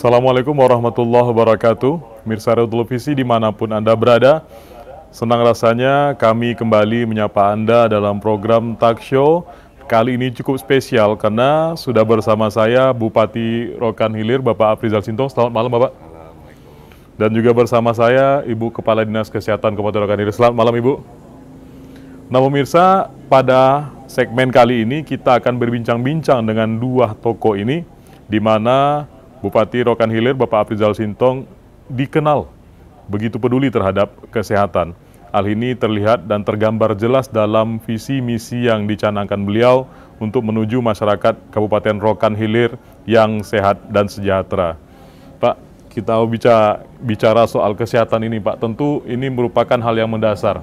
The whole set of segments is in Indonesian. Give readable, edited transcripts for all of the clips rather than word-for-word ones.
Assalamualaikum warahmatullahi wabarakatuh. Mirsa Televisi dimanapun Anda berada, senang rasanya kami kembali menyapa Anda dalam program Talk Show. Kali ini cukup spesial karena sudah bersama saya Bupati Rokan Hilir, Bapak Afrizal Sintong. Selamat malam, Bapak. Dan juga bersama saya Ibu Kepala Dinas Kesehatan Kabupaten Rokan Hilir. Selamat malam, Ibu. Nah, pemirsa, pada segmen kali ini kita akan berbincang-bincang dengan dua tokoh ini, di mana Bupati Rokan Hilir, Bapak Afrizal Sintong, dikenal begitu peduli terhadap kesehatan. Hal ini terlihat dan tergambar jelas dalam visi misi yang dicanangkan beliau untuk menuju masyarakat Kabupaten Rokan Hilir yang sehat dan sejahtera. Pak, kita bicara soal kesehatan ini, Pak. Tentu ini merupakan hal yang mendasar.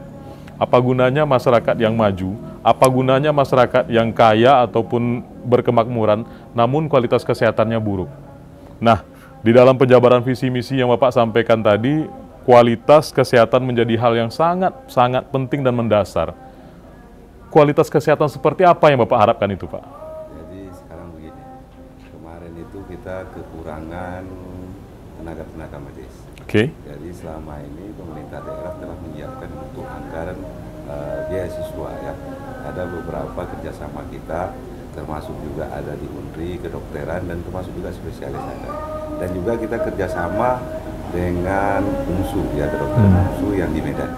Apa gunanya masyarakat yang maju, apa gunanya masyarakat yang kaya ataupun berkemakmuran, namun kualitas kesehatannya buruk. Nah, di dalam penjabaran visi misi yang Bapak sampaikan tadi, kualitas kesehatan menjadi hal yang sangat penting dan mendasar. Kualitas kesehatan seperti apa yang Bapak harapkan itu, Pak? Jadi sekarang begini, kemarin itu kita kekurangan tenaga medis. Oke. Jadi selama ini pemerintah daerah telah menyiapkan untuk anggaran beasiswa ya. Ada beberapa kerjasama kita, termasuk juga ada di UNRI, kedokteran, dan termasuk juga spesialis ada. Dan juga kita kerjasama dengan UNSU, ya, kedokteran UNSU yang di Medan.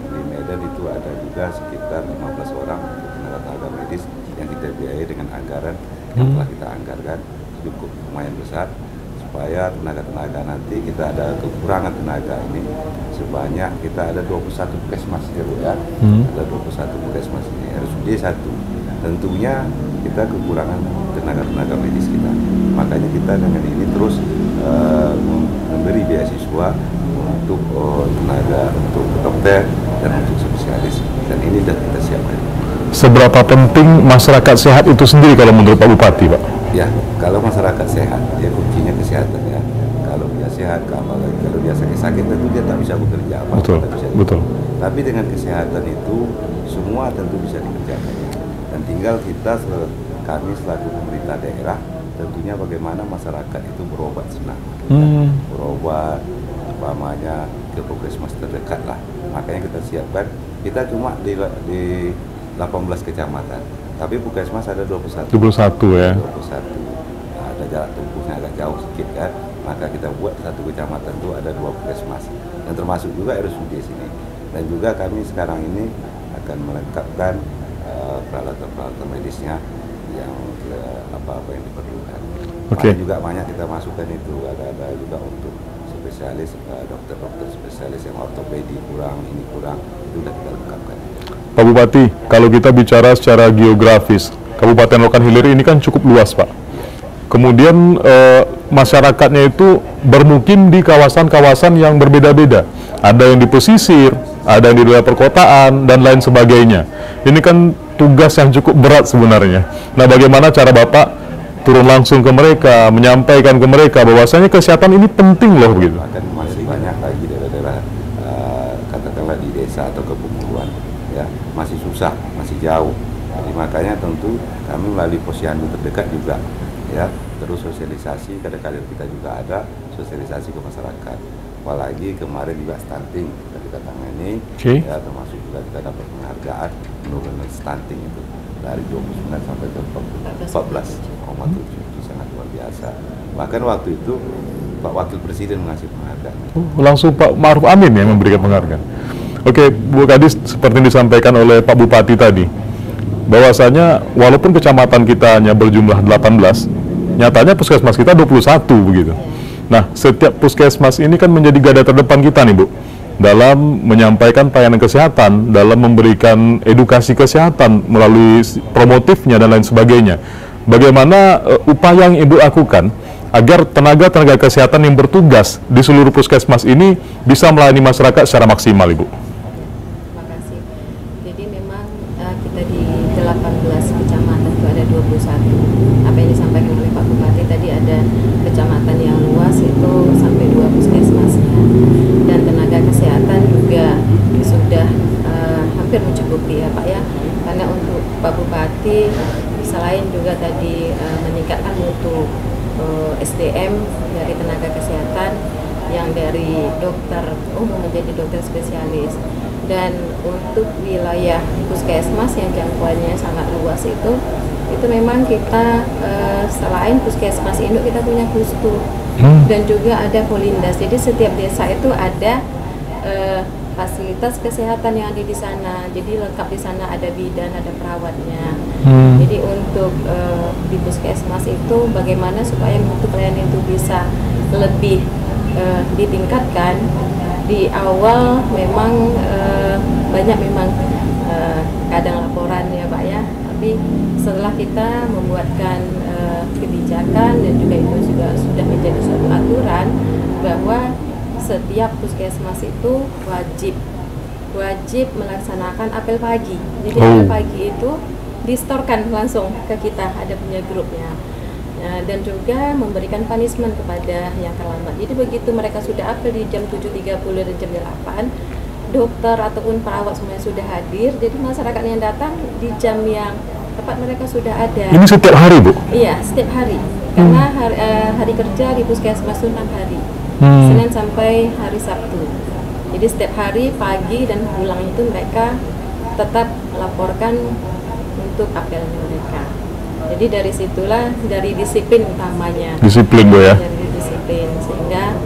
Di Medan itu ada juga sekitar 15 orang untuk tenaga medis yang kita biayai dengan anggaran yang telah kita anggarkan cukup lumayan besar, supaya tenaga nanti kita ada kekurangan tenaga ini sebanyak kita ada 21 puskesmas ya Bu ya. Ada 21 puskesmas ini RSUD 1. Tentunya kita kekurangan tenaga medis kita. Makanya kita dengan ini terus memberi beasiswa untuk tenaga, untuk dokter dan untuk spesialis. Dan ini sudah kita siapkan. Seberapa penting masyarakat sehat itu sendiri kalau menurut Pak Bupati, Pak? Ya, kalau masyarakat sehat, ya kuncinya kesehatan ya. Kalau dia sehat, kalau dia sakit tentu dia tak bisa bekerja apa. Betul. Tapi dengan kesehatan itu semua tentu bisa dikerjakan. Dan tinggal kami selaku pemerintah daerah tentunya bagaimana masyarakat itu berobat senang. Berobat umpamanya ke puskesmas terdekat lah. Makanya kita siapkan, kita cuma di 18 kecamatan. Tapi puskesmas ada 21 ya. 21. Nah, ada jarak tempuhnya agak jauh sedikit kan. Maka kita buat satu kecamatan itu ada 2 puskesmas. Dan termasuk juga RSUD sini. Dan juga kami sekarang ini akan melengkapkan peralatan medisnya yang apa yang diperlukan. Juga banyak kita masukkan itu, ada juga untuk spesialis, dokter spesialis yang ortopedi kurang, ini kurang, itu sudah kita lengkapkan. Pak Bupati, kalau kita bicara secara geografis, Kabupaten Rokan Hilir ini kan cukup luas, Pak. Kemudian masyarakatnya itu bermukim di kawasan-kawasan yang berbeda-beda. Ada yang di pesisir, ada yang di wilayah perkotaan, dan lain sebagainya. Ini kan tugas yang cukup berat sebenarnya. Nah, bagaimana cara Bapak turun langsung ke mereka, menyampaikan ke mereka bahwasanya kesehatan ini penting loh begitu? Masih banyak lagi daerah-daerah katakanlah di desa atau kepulauan ya, masih susah, masih jauh. Jadi makanya tentu kami melalui posyandu terdekat juga ya, terus sosialisasi, kadang-kadang kita juga ada sosialisasi ke masyarakat. Apalagi kemarin juga stunting kita tangani, ya, termasuk juga kita dapat penghargaan penurunan stunting itu dari 29 sampai ke 14,7, itu sangat luar biasa. Bahkan waktu itu Pak Wakil Presiden mengasih penghargaan. Langsung Pak Ma'ruf Amin yang memberikan penghargaan. Oke, Bu Kadis, seperti yang disampaikan oleh Pak Bupati tadi, bahwasanya walaupun kecamatan kita hanya berjumlah 18, nyatanya puskesmas kita 21 begitu. Nah, setiap puskesmas ini kan menjadi garda terdepan kita nih, Bu. dalam menyampaikan pelayanan kesehatan, dalam memberikan edukasi kesehatan melalui promotifnya dan lain sebagainya. Bagaimana upaya yang Ibu lakukan agar tenaga-tenaga kesehatan yang bertugas di seluruh puskesmas ini bisa melayani masyarakat secara maksimal, Ibu? Terima kasih. Jadi memang kita di 18 kecamatan itu ada 21. Apa yang disampaikan oleh Pak Bupati tadi, ada kecamatan yang luas itu sampai 2 puskesmasnya. Dan tenaga kesehatan juga sudah hampir mencukupi ya Pak ya. Karena untuk Pak Bupati selain juga tadi meningkatkan mutu SDM dari tenaga kesehatan yang dari dokter umum menjadi dokter spesialis, dan untuk wilayah puskesmas yang jangkauannya sangat luas itu memang kita selain puskesmas induk kita punya pustu dan juga ada polindas. Jadi setiap desa itu ada fasilitas kesehatan yang ada di sana. Jadi lengkap di sana, ada bidan, ada perawatnya. Jadi untuk di puskesmas itu bagaimana supaya mutu pelayanan itu bisa lebih ditingkatkan. Di awal memang banyak memang kadang laporan ya Pak ya, tapi setelah kita membuatkan kebijakan dan juga itu juga sudah menjadi suatu aturan bahwa setiap puskesmas itu wajib melaksanakan apel pagi. Jadi apel pagi itu distorkan langsung ke kita, ada punya grupnya. Dan juga memberikan punishment kepada yang terlambat. Jadi begitu mereka sudah apel di jam 7.30 dan jam 8, dokter ataupun perawat semuanya sudah hadir. Jadi masyarakat yang datang di jam yang tepat mereka sudah ada. Ini setiap hari, Bu? Iya, setiap hari. Karena hari kerja di puskesmas itu 6 hari. Senin sampai hari Sabtu. Jadi setiap hari pagi dan pulang itu mereka tetap melaporkan untuk apelnya mereka. Jadi dari situlah, dari disiplin utamanya. Disiplin, Bu ya? Dari disiplin, sehingga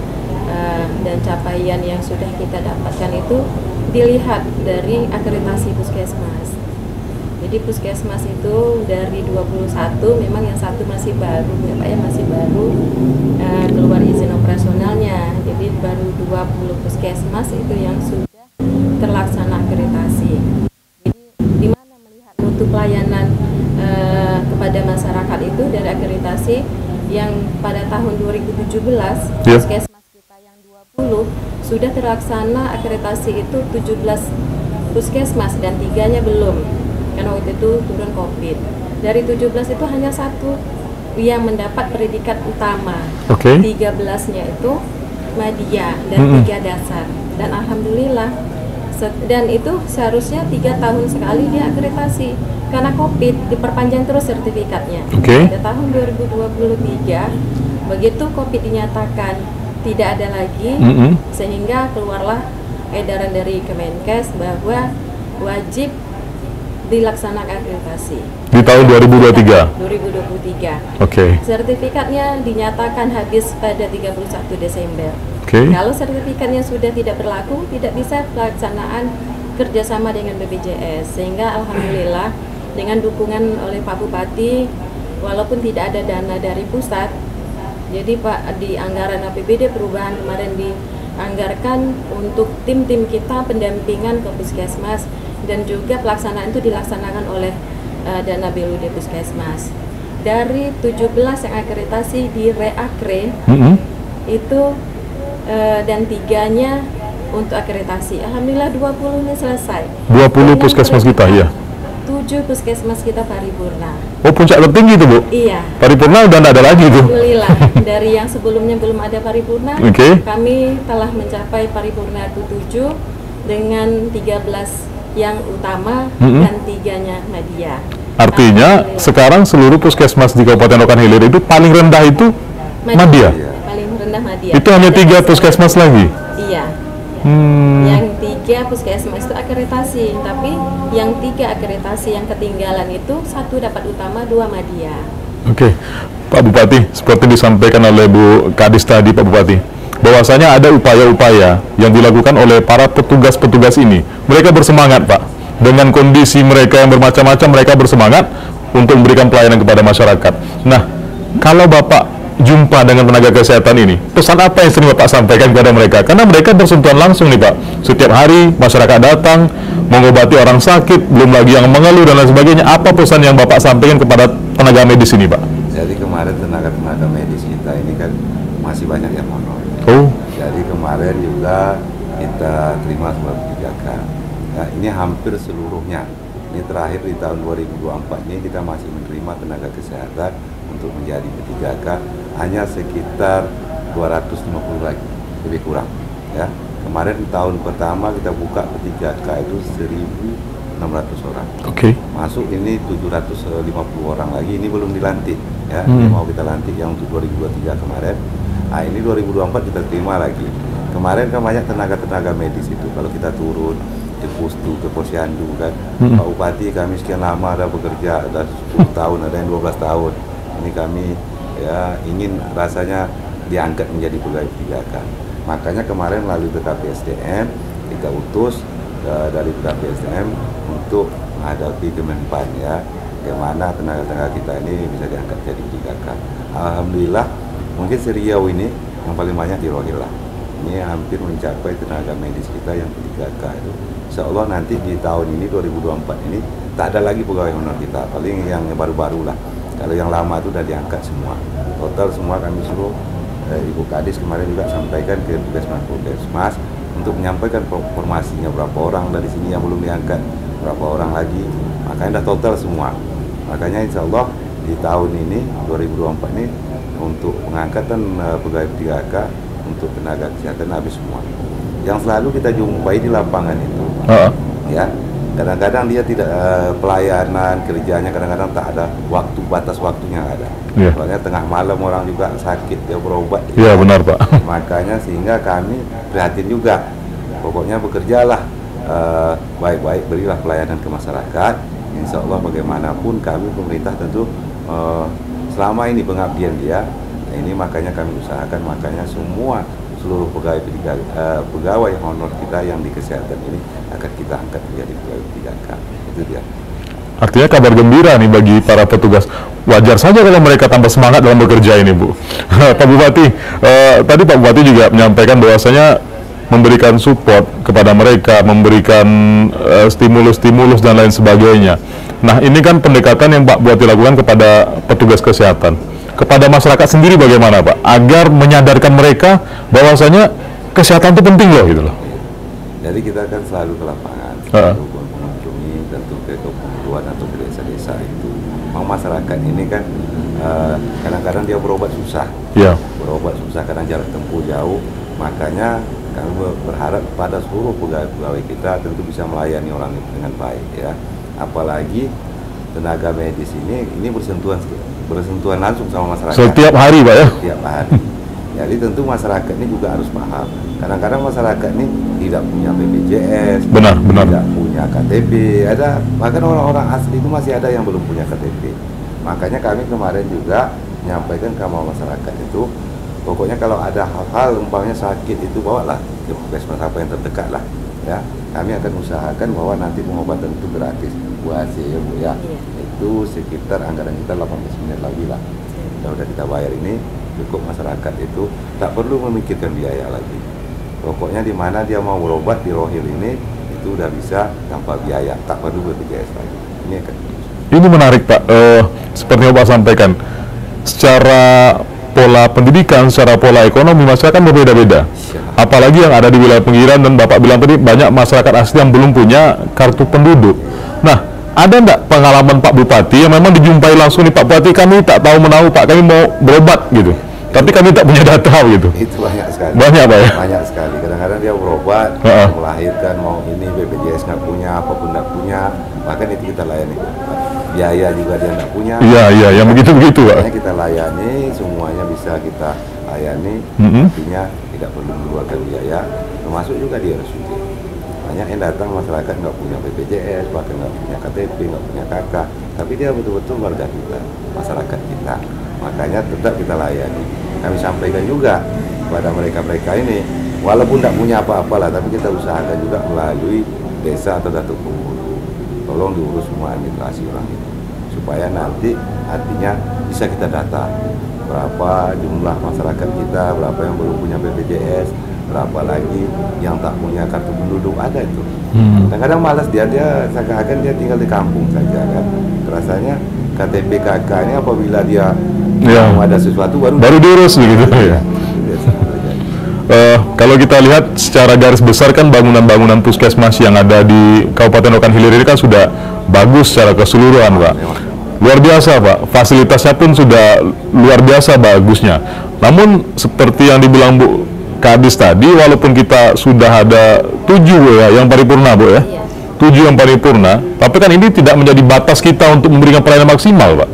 dan capaian yang sudah kita dapatkan itu dilihat dari akreditasi puskesmas. Jadi puskesmas itu dari 21, memang yang satu masih baru ya Pak ya, masih baru keluar izin operasionalnya. Jadi baru 20 puskesmas itu yang sudah terlaksana akreditasi. Jadi di mana melihat mutu pelayanan kepada masyarakat itu dari akreditasi yang pada tahun 2017 puskesmas kita yang 20 sudah terlaksana akreditasi itu 17 puskesmas dan 3-nya belum. Karena waktu itu turun COVID. Dari 17 itu hanya 1 yang mendapat predikat utama. 13-nya itu media dan 3 dasar. Dan alhamdulillah, dan itu seharusnya 3 tahun sekali dia akreditasi. Karena COVID diperpanjang terus sertifikatnya. Pada tahun 2023, begitu COVID dinyatakan tidak ada lagi, sehingga keluarlah edaran dari Kemenkes bahwa wajib dilaksanakan akreditasi di tahun 2023. Sertifikatnya dinyatakan habis pada 31 Desember. Kalau sertifikatnya sudah tidak berlaku, tidak bisa pelaksanaan kerjasama dengan BPJS. Sehingga alhamdulillah dengan dukungan oleh Pak Bupati, walaupun tidak ada dana dari pusat, jadi Pak di anggaran APBD perubahan kemarin dianggarkan untuk tim-tim kita pendampingan ke puskesmas. Dan juga pelaksanaan itu dilaksanakan oleh dana BLUD Puskesmas. Dari 17 yang akreditasi di reakre itu dan 3-nya untuk akreditasi. Alhamdulillah 20-nya selesai. 20 puskesmas kita ya. 7 puskesmas kita paripurna. Oh, puncak tertinggi itu, Bu? Iya. Paripurna udah nggak ada lagi tuh. Alhamdulillah. Dari yang sebelumnya belum ada paripurna, kami telah mencapai paripurna 7 dengan 13 yang utama dan 3-nya media. Artinya sekarang seluruh puskesmas di Kabupaten Rokan Hilir itu paling rendah itu media. Paling rendah media. Itu hanya 3 puskesmas lagi. Iya. Yang 3 puskesmas itu akreditasi, tapi yang 3 akreditasi yang ketinggalan itu 1 dapat utama, 2 media. Pak Bupati, seperti disampaikan oleh Bu Kadis tadi, Pak Bupati, bahwasanya ada upaya-upaya yang dilakukan oleh para petugas-petugas ini. Mereka bersemangat, Pak. Dengan kondisi mereka yang bermacam-macam, mereka bersemangat untuk memberikan pelayanan kepada masyarakat. Nah, kalau Bapak jumpa dengan tenaga kesehatan ini, pesan apa yang sering Bapak sampaikan kepada mereka? Karena mereka bersentuhan langsung nih Pak. Setiap hari masyarakat datang mengobati orang sakit, belum lagi yang mengeluh dan lain sebagainya. Apa pesan yang Bapak sampaikan kepada tenaga medis ini Pak? Jadi kemarin tenaga medis kita ini kan masih banyak yang honor. Oh. Jadi kemarin juga kita terima surat 3K. Ya, ini hampir seluruhnya. Ini terakhir di tahun 2024 ini kita masih menerima tenaga kesehatan untuk menjadi P3K hanya sekitar 250 lagi, lebih kurang. Ya, kemarin tahun pertama kita buka P3K itu 1.600 orang. Oke. Masuk ini 750 orang lagi, ini belum dilantik. Ya, ini mau kita lantik yang untuk 2023 kemarin. Nah, ini 2024 kita terima lagi. Kemarin kan banyak tenaga medis itu, kalau kita turun ke Pustu, ke Posyandu kan, Pak Bupati kami sekian lama ada bekerja, ada 10 tahun, ada yang 12 tahun. Ini kami ya ingin rasanya diangkat menjadi pegawai P3K. Makanya kemarin melalui PKP SDM kita utus dari PKP SDM untuk menghadapi Kemenpan ya, bagaimana tenaga-tenaga kita ini bisa diangkat jadi P3K. Alhamdulillah mungkin Seriau ini yang paling banyak di Rohil lah. Ini hampir mencapai tenaga medis kita yang P3K itu. Insya Allah nanti di tahun ini 2024 ini tak ada lagi pegawai honor kita, paling yang baru-baru lah. Kalau yang lama itu udah diangkat semua. Total semua kami suruh Ibu Kadis kemarin juga sampaikan ke Puskesmas untuk menyampaikan informasinya berapa orang dari sini yang belum diangkat, berapa orang lagi. Makanya udah total semua. Makanya insya Allah di tahun ini 2024 ini untuk pengangkatan pegawai P3K untuk tenaga kesehatan habis semua. Yang selalu kita jumpai di lapangan itu, ya kadang-kadang dia tidak pelayanan kerjanya kadang-kadang tak ada waktu, batas waktunya ada. Soalnya tengah malam orang juga sakit dia berobat. Iya benar Pak. Makanya sehingga kami prihatin juga. Pokoknya bekerjalah baik-baik, berilah pelayanan ke masyarakat. Insya Allah bagaimanapun kami pemerintah tentu selama ini pengabdian dia. Ini makanya kami usahakan, makanya seluruh pegawai honor kita yang di kesehatan ini akan kita angkat menjadi pegawai P3K. Itu dia. Artinya kabar gembira nih bagi para petugas. Wajar saja kalau mereka tambah semangat dalam bekerja ini, Bu. Pak Bupati, tadi Pak Bupati juga menyampaikan bahwasanya memberikan support kepada mereka, memberikan stimulus-stimulus dan lain sebagainya. Nah, ini kan pendekatan yang Pak Bupati lakukan kepada petugas kesehatan. Kepada masyarakat sendiri bagaimana Pak? Agar menyadarkan mereka bahwasanya kesehatan itu penting loh gitu loh. Jadi kita kan selalu ke lapangan, selalu mengunjungi tentu ke kebutuhan atau ke desa-desa itu. Memang masyarakat ini kan kadang-kadang dia berobat susah. Iya. Berobat susah, kadang jarak tempuh jauh. Makanya kami berharap pada seluruh pegawai kita tentu bisa melayani orang itu dengan baik ya. Apalagi tenaga medis ini bersentuhan langsung sama masyarakat. Setiap hari Pak ya? Setiap hari. Jadi tentu masyarakat ini juga harus paham. Kadang-kadang masyarakat ini tidak punya BPJS, tidak punya KTP, bahkan orang-orang asli itu masih ada yang belum punya KTP. Makanya kami kemarin juga menyampaikan ke masyarakat itu, pokoknya kalau ada hal-hal umpamanya sakit itu bawalah ke puskesmas apa yang terdekat lah. Ya, kami akan usahakan bahwa nanti pengobatan itu gratis. Bu Asyik ya Bu ya. Itu sekitar anggaran kita 18 menit lagi lah. Udah kita bayar ini cukup, masyarakat itu tak perlu memikirkan biaya lagi. Pokoknya di mana dia mau berobat di Rohil ini itu udah bisa tanpa biaya, tak perlu BPJS lagi. Ini menarik Pak. Seperti yang Pak sampaikan, secara pola pendidikan, secara pola ekonomi masyarakat berbeda-beda. Apalagi yang ada di wilayah pinggiran, dan Bapak bilang tadi banyak masyarakat asli yang belum punya kartu penduduk. Nah, ada enggak pengalaman Pak Bupati yang memang dijumpai langsung nih, Pak Bupati kami tak tahu menahu Pak, kami mau berobat gitu, tapi kami tak punya data gitu? Itu banyak sekali. Banyak Pak ya? Banyak sekali. Kadang-kadang dia berobat, melahirkan, mau ini BPJS nggak punya, apapun nggak punya, bahkan itu kita layani. Biaya juga dia nggak punya. Iya, yang begitu-begitu Pak. Kita layani, semuanya bisa kita layani, artinya tidak perlu mengeluarkan biaya, termasuk juga di RSUD. Banyak yang datang masyarakat nggak punya BPJS, bahkan nggak punya KTP, nggak punya KK, tapi dia betul-betul warga kita, masyarakat kita. Makanya tetap kita layani. Kami sampaikan juga kepada mereka-mereka ini, walaupun tidak punya apa-apa lah, tapi kita usahakan juga melalui desa atau datuk penghulu. Tolong diurus semua administrasi orang itu, supaya nanti artinya bisa kita data berapa jumlah masyarakat kita, berapa yang belum punya BPJS, berapa lagi yang tak punya kartu penduduk, ada itu. Kadang-kadang malas dia seakan-akan dia tinggal di kampung saja kan. Rasanya KTP KK ini apabila dia mau ada sesuatu baru diurus begitu ya. Kalau kita lihat secara garis besar kan bangunan-bangunan puskesmas yang ada di Kabupaten Rokan Hilir ini kan sudah bagus secara keseluruhan, Pak. Luar biasa, Pak. Fasilitasnya pun sudah luar biasa bagusnya. Namun seperti yang dibilang Bu Kadis tadi, walaupun kita sudah ada 7 ya yang paripurna, Bu ya. 7 yang paripurna, tapi kan ini tidak menjadi batas kita untuk memberikan pelayanan maksimal, Pak.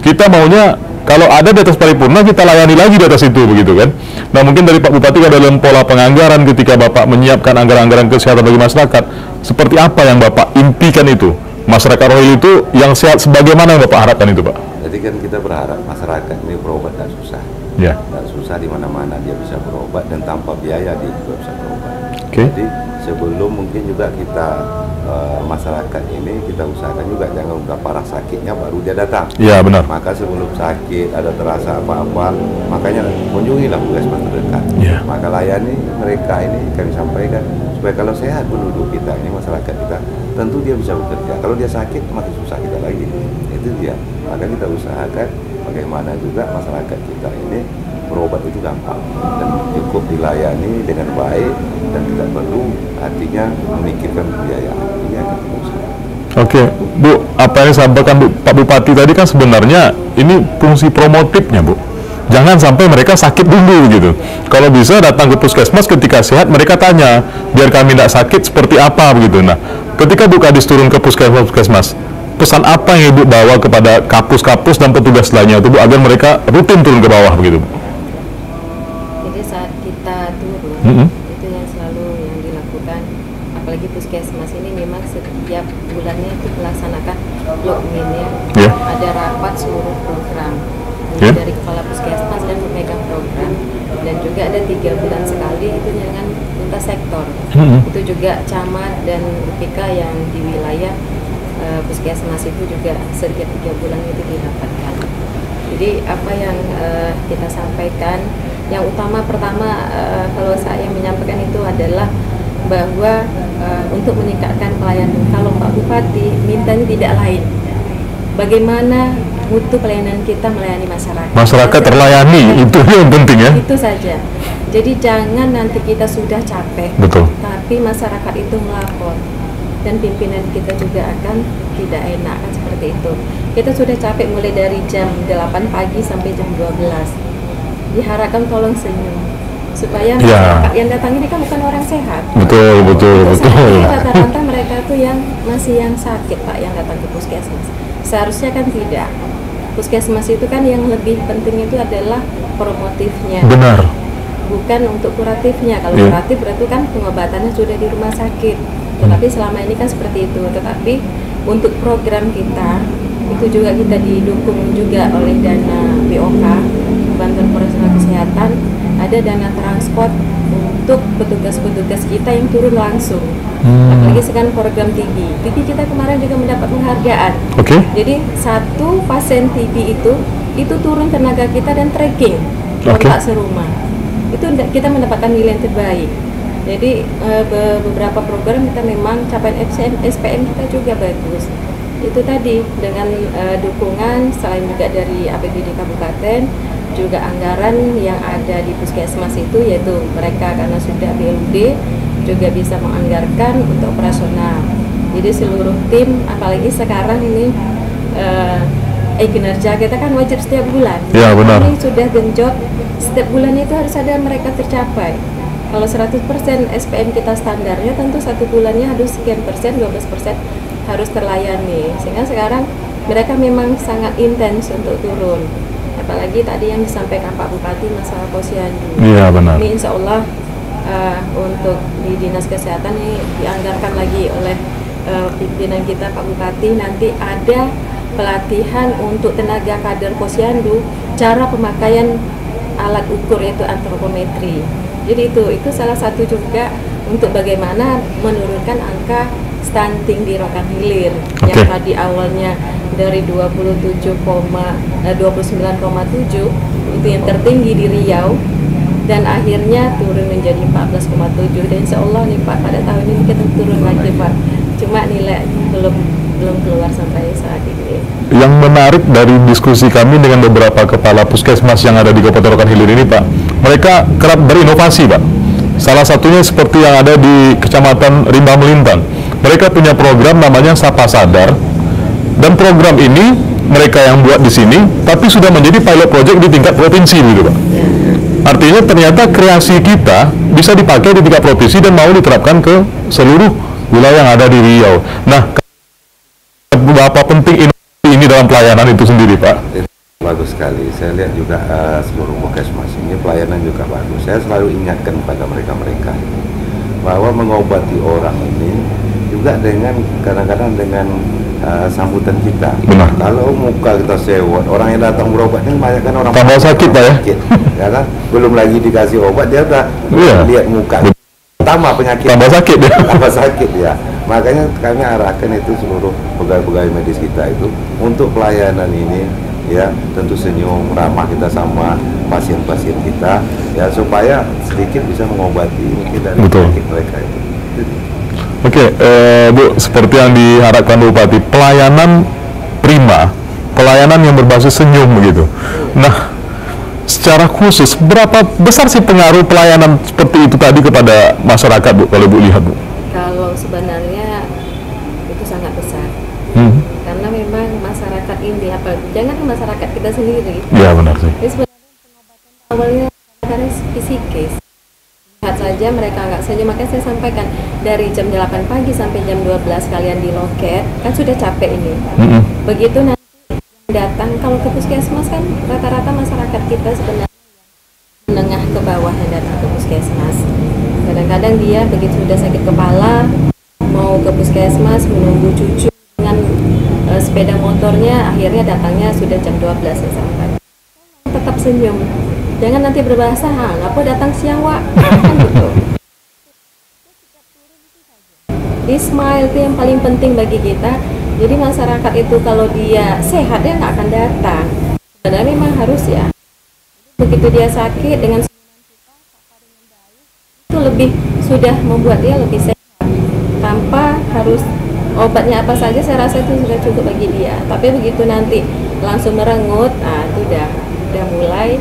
Kita maunya kalau ada di atas paripurna, kita layani lagi di atas itu, begitu kan. Nah, mungkin dari Pak Bupati dalam pola penganggaran ketika Bapak menyiapkan anggaran-anggaran kesehatan bagi masyarakat, seperti apa yang Bapak impikan itu? Masyarakat Rohil itu yang sehat sebagaimana yang Bapak harapkan itu, Pak? Jadi kan kita berharap masyarakat ini berobat tidak susah. Ya. Tidak susah di mana-mana dia bisa berobat dan tanpa biaya dia juga bisa berobat. Jadi sebelum mungkin juga kita masyarakat ini kita usahakan juga jangan udah parah sakitnya baru dia datang. Iya benar. Maka sebelum sakit ada terasa apa-apa, makanya kunjungilah puskesmas terdekat. Yeah. Maka layani mereka ini kami sampaikan supaya kalau sehat penduduk kita ini masyarakat kita tentu dia bisa bekerja. Kalau dia sakit makin susah kita lagi. Itu dia. Maka kita usahakan bagaimana juga masyarakat kita ini berobat itu gampang dan cukup dilayani dengan baik dan tidak perlu artinya memikirkan biaya. Ini akan berusaha. Oke, Bu, apa yang disampaikan Pak Bupati tadi kan sebenarnya ini fungsi promotifnya, Bu. Jangan sampai mereka sakit dulu gitu. Kalau bisa datang ke puskesmas ketika sehat, mereka tanya, biar kami tidak sakit seperti apa begitu. Nah, ketika Bu Kadis turun ke puskesmas, pesan apa yang Ibu bawa kepada kapus-kapus dan petugas lainnya itu, Bu, agar mereka rutin turun ke bawah begitu, Bu? Jadi saat kita turun, itu yang selalu yang dilakukan, apalagi puskesmas ini memang setiap bulannya itu melaksanakan login ya. Ada rapat seluruh program dari kepala puskesmas dan pemegang program, dan juga ada 3 bulan sekali itu dengan lintas sektor. Itu juga camat dan UPK yang di wilayah puskesmas itu juga setiap 3 bulan itu dirapatkan. Jadi apa yang kita sampaikan, yang utama pertama kalau saya menyampaikan itu adalah bahwa untuk meningkatkan pelayanan, kalau Pak Bupati mintanya tidak lain, bagaimana mutu pelayanan kita melayani masyarakat. Masyarakat terlayani, itu yang penting ya. Itu saja. Jadi jangan nanti kita sudah capek, tapi masyarakat itu melapor. Dan pimpinan kita juga akan tidak enak kan seperti itu. Kita sudah capek mulai dari jam 8 pagi sampai jam 12. Diharapkan tolong senyum supaya masyarakat yang datang ini kan bukan orang sehat. Betul. Rata-rata mereka tuh yang masih yang sakit, Pak, yang datang ke puskesmas. Seharusnya kan tidak. Puskesmas itu kan yang lebih penting itu adalah promotifnya. Benar. Bukan untuk kuratifnya. Kalau kuratif berarti kan pengobatannya sudah di rumah sakit. Tetapi selama ini kan seperti itu. Tetapi untuk program kita itu juga kita didukung juga oleh dana BOK, Bantuan Operasional Kesehatan, ada dana transport untuk petugas-petugas kita yang turun langsung. Apalagi sekarang program TB kita kemarin juga mendapat penghargaan. Jadi 1 pasien TB itu turun tenaga kita dan tracking kontak serumah. Itu kita mendapatkan nilai yang terbaik. Jadi beberapa program kita memang capaian SPM kita juga bagus. Itu tadi dengan dukungan selain juga dari APBD Kabupaten, juga anggaran yang ada di puskesmas itu, yaitu mereka karena sudah BLUD juga bisa menganggarkan untuk operasional. Jadi seluruh tim, apalagi sekarang ini kinerja kita kan wajib setiap bulan. Ya benar. Ini sudah genjot, setiap bulan itu harus ada mereka tercapai. Kalau 100% SPM kita standarnya tentu 1 bulannya harus sekian persen, 12% harus terlayani. Sehingga sekarang mereka memang sangat intens untuk turun. Apalagi tadi yang disampaikan Pak Bupati masalah posyandu. Iya benar. Ini insya Allah untuk di Dinas Kesehatan ini dianggarkan lagi oleh pimpinan kita Pak Bupati, nanti ada pelatihan untuk tenaga kader posyandu, cara pemakaian alat ukur yaitu antropometri. Jadi itu salah satu juga untuk bagaimana menurunkan angka stunting di Rokan Hilir Oke. yang tadi awalnya dari 29,7 itu yang tertinggi di Riau, dan akhirnya turun menjadi 14,7, dan insya Allah nih Pak pada tahun ini kita turun lagi Pak, cuma nilai belum keluar sampai saat ini. Yang menarik dari diskusi kami dengan beberapa kepala puskesmas yang ada di Kabupaten Rokan Hilir ini Pak, mereka kerap berinovasi Pak. Salah satunya seperti yang ada di Kecamatan Rimba Melintang. Mereka punya program namanya Sapa Sadar, dan program ini mereka yang buat di sini, tapi sudah menjadi pilot project di tingkat provinsi gitu Pak. Artinya ternyata kreasi kita bisa dipakai di tingkat provinsi dan mau diterapkan ke seluruh wilayah yang ada di Riau. Nah, berapa penting ini dalam pelayanan itu sendiri Pak? Bagus sekali, saya lihat juga seluruh puskesmas ini pelayanan juga bagus. Saya selalu ingatkan pada mereka-mereka bahwa mengobati orang ini juga dengan kadang-kadang dengan sambutan kita. Benar. Kalau muka kita sewot, orang yang datang berobat ini banyak kan orang Tambah sakit, Pak, ya? Karena belum lagi dikasih obat dia udah lihat muka, tambah penyakit, Tambah sakit ya. tambah sakit ya. Makanya kami arahkan itu seluruh pegawai-pegawai medis kita itu untuk pelayanan ini ya, tentu senyum ramah kita sama pasien-pasien kita ya, supaya sedikit bisa mengobati mungkin dari penyakit mereka itu. Oke, Bu, seperti yang diharapkan Bupati, pelayanan prima, pelayanan yang berbasis senyum begitu. Nah, secara khusus, berapa besar sih pengaruh pelayanan seperti itu tadi kepada masyarakat, Bu, kalau Bu lihat, Bu? Kalau sebenarnya itu sangat besar, karena memang masyarakat ini, jangan masyarakat kita sendiri. Iya, benar sih. Ini sebenarnya pengobatan awalnya karena psikis. Lihat saja mereka nggak senyum, makanya saya sampaikan dari jam 8 pagi sampai jam 12 kalian di loket, kan sudah capek ini. Begitu nanti datang, kalau ke puskesmas kan rata-rata masyarakat kita sebenarnya menengah ke bawah yang datang ke puskesmas. Kadang-kadang dia begitu sudah sakit kepala, mau ke puskesmas menunggu cucu dengan sepeda motornya, akhirnya datangnya sudah jam 12 sampai. Tetap senyum. Jangan nanti berbahasa, ngapa datang siang Wak, kan gitu. Di smile itu yang paling penting bagi kita. Jadi masyarakat itu kalau dia sehat dia nggak akan datang. Sebenarnya memang harus ya. Begitu dia sakit dengan senyuman kita, sapa dengan baik, itu lebih sudah membuat dia lebih sehat. Tanpa harus obatnya apa saja, saya rasa itu sudah cukup bagi dia. Tapi begitu nanti langsung merengut, nah itu udah mulai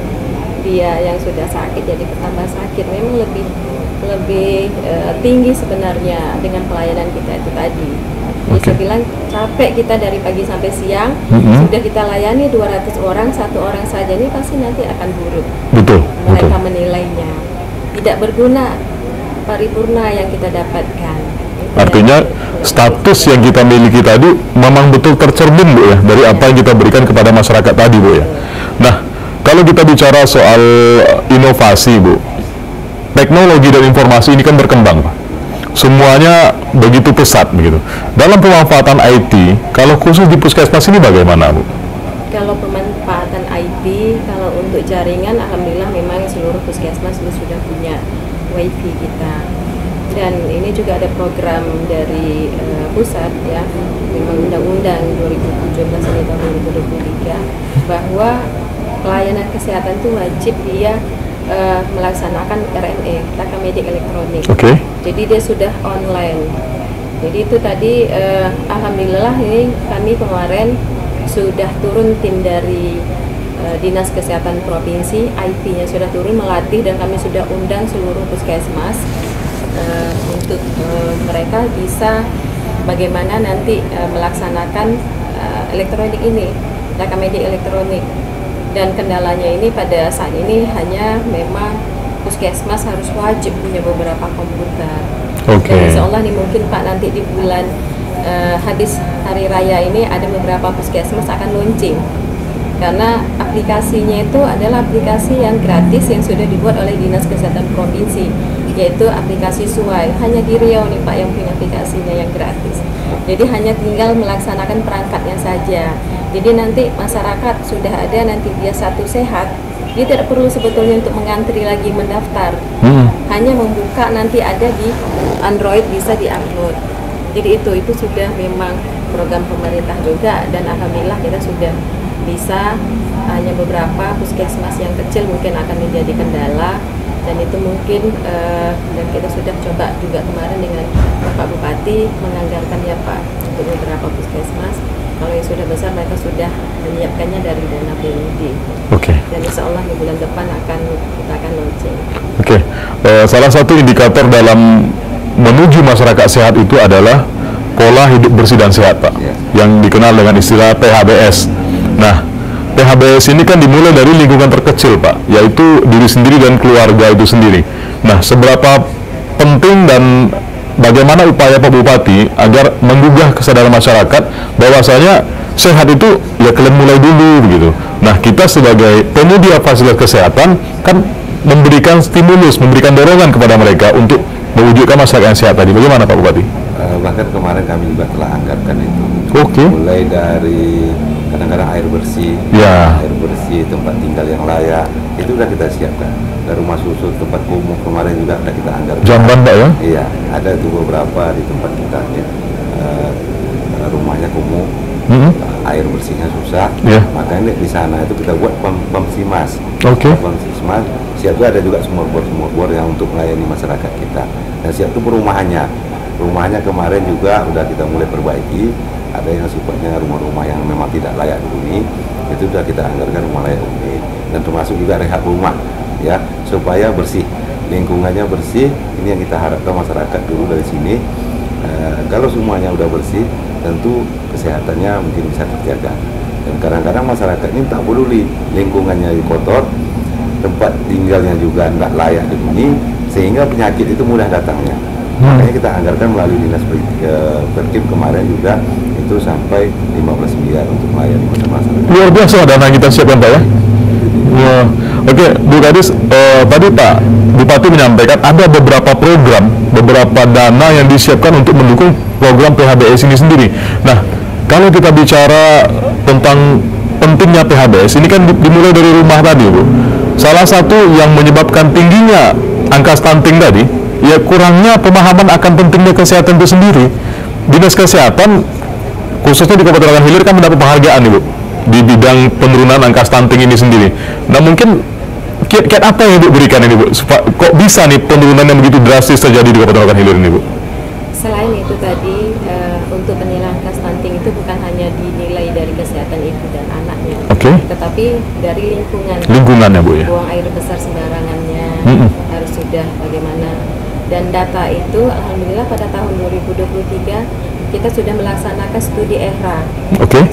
dia yang sudah sakit jadi bertambah sakit. Memang lebih tinggi sebenarnya dengan pelayanan kita itu tadi. Jadi saya bilang capek kita dari pagi sampai siang, sudah kita layani 200 orang, satu orang saja ini pasti nanti akan buruk. Betul. Mereka menilainya tidak berguna paripurna yang kita dapatkan. Artinya status yang kita miliki tadi memang betul tercermin, Bu, ya, dari apa yang kita berikan kepada masyarakat tadi, Bu, ya. Nah, kalau kita bicara soal inovasi, Bu, teknologi dan informasi ini kan berkembang, Pak. Semuanya begitu pesat begitu. Dalam pemanfaatan IT, kalau khusus di puskesmas ini bagaimana, Bu? Kalau pemanfaatan IT, kalau untuk jaringan, alhamdulillah memang seluruh puskesmas sudah punya WiFi kita. Dan ini juga ada program dari pusat ya, memang Undang-Undang 2017 ini tahun 2023 bahwa pelayanan kesehatan itu wajib dia melaksanakan RME, Rekamedik Elektronik. Jadi dia sudah online. Jadi itu tadi alhamdulillah ini kami kemarin sudah turun tim dari Dinas Kesehatan Provinsi, IT-nya sudah turun melatih, dan kami sudah undang seluruh puskesmas untuk mereka bisa bagaimana nanti melaksanakan elektronik ini, Rekamedik Elektronik. Dan kendalanya ini pada saat ini hanya memang puskesmas harus wajib punya beberapa komputer. Dan insya Allah nih mungkin Pak nanti di bulan habis hari raya ini ada beberapa puskesmas akan launching, karena aplikasinya itu adalah aplikasi yang gratis yang sudah dibuat oleh Dinas Kesehatan Provinsi, yaitu aplikasi Suai. Hanya di Riau nih Pak yang punya aplikasinya yang gratis. Jadi hanya tinggal melaksanakan perangkatnya saja. Jadi nanti masyarakat sudah ada, nanti dia satu sehat, dia tidak perlu sebetulnya untuk mengantri lagi mendaftar. Hanya membuka, nanti ada di Android bisa di-upload. Jadi itu sudah memang program pemerintah juga, dan alhamdulillah kita sudah bisa. Hanya beberapa puskesmas yang kecil mungkin akan menjadi kendala, dan itu mungkin dan kita sudah coba juga kemarin dengan Bapak Bupati menganggarkan ya Pak untuk beberapa puskesmas. Kalau yang sudah besar mereka sudah menyiapkannya dari dana BUD. Dan insya Allah di bulan depan kita akan launching. Salah satu indikator dalam menuju masyarakat sehat itu adalah pola hidup bersih dan sehat, Pak, yang dikenal dengan istilah PHBS. Nah, PHBS ini kan dimulai dari lingkungan terkecil, Pak, yaitu diri sendiri dan keluarga itu sendiri. Nah, seberapa penting dan bagaimana upaya Pak Bupati agar menggugah kesadaran masyarakat bahwasanya sehat itu ya kalian mulai dulu begitu. Nah, kita sebagai penyedia fasilitas kesehatan kan memberikan stimulus, memberikan dorongan kepada mereka untuk mewujudkan masyarakat yang sehat tadi. Bagaimana Pak Bupati? Bahkan kemarin kami juga telah anggarkan itu. Mulai dari kadang-kadang air bersih, tempat tinggal yang layak, itu sudah kita siapkan. Dari rumah susu, tempat kumuh kemarin juga sudah kita anggarkan. Jamban, Pak, ya? Iya, ada itu beberapa di tempat kita ya. Rumahnya kumuh, air bersihnya susah, makanya di sana itu kita buat pam simas. Pam simas, siap itu ada juga sumur-bor yang untuk melayani masyarakat kita. Dan siap itu rumahnya kemarin juga udah kita mulai perbaiki. Ada yang sifatnya rumah-rumah yang memang tidak layak dihuni, itu sudah kita anggarkan rumah layak huni, dan termasuk juga rehab rumah ya, supaya bersih, lingkungannya bersih. Ini yang kita harapkan masyarakat dulu dari sini. Kalau semuanya udah bersih, tentu kesehatannya mungkin bisa terjaga. Dan kadang-kadang masyarakat ini tak peduli lingkungannya kotor, tempat tinggalnya juga tidak layak dihuni, sehingga penyakit itu mudah datangnya. Makanya kita anggarkan melalui dinas Perkim kemarin juga itu sampai 15 miliar untuk melayani masyarakat. Luar biasa dana kita siapkan, Pak, ya? Bu Kadis, tadi Pak Bupati menyampaikan ada beberapa program, beberapa dana yang disiapkan untuk mendukung program PHBS ini sendiri. Nah, kalau kita bicara tentang pentingnya PHBS, ini kan dimulai dari rumah tadi, Bu. Salah satu yang menyebabkan tingginya angka stunting tadi, ya kurangnya pemahaman akan pentingnya kesehatan itu sendiri. Dinas Kesehatan, khususnya di Kabupaten Rokan Hilir, kan mendapat penghargaan, Ibu, di bidang penurunan angka stunting ini sendiri. Nah, mungkin kiat-kiat apa yang Ibu berikan ini, Bu? Kok bisa nih penurunan yang begitu drastis terjadi di Kabupaten Rokan Hilir ini, Bu? Selain itu tadi, untuk penilaian angka stunting itu bukan hanya dinilai dari kesehatan ibu dan anaknya, tetapi dari lingkungannya, Bu, ya. Buang air besar sembarangannya harus sudah bagaimana. Dan data itu, alhamdulillah pada tahun 2023 kita sudah melaksanakan studi EHRA.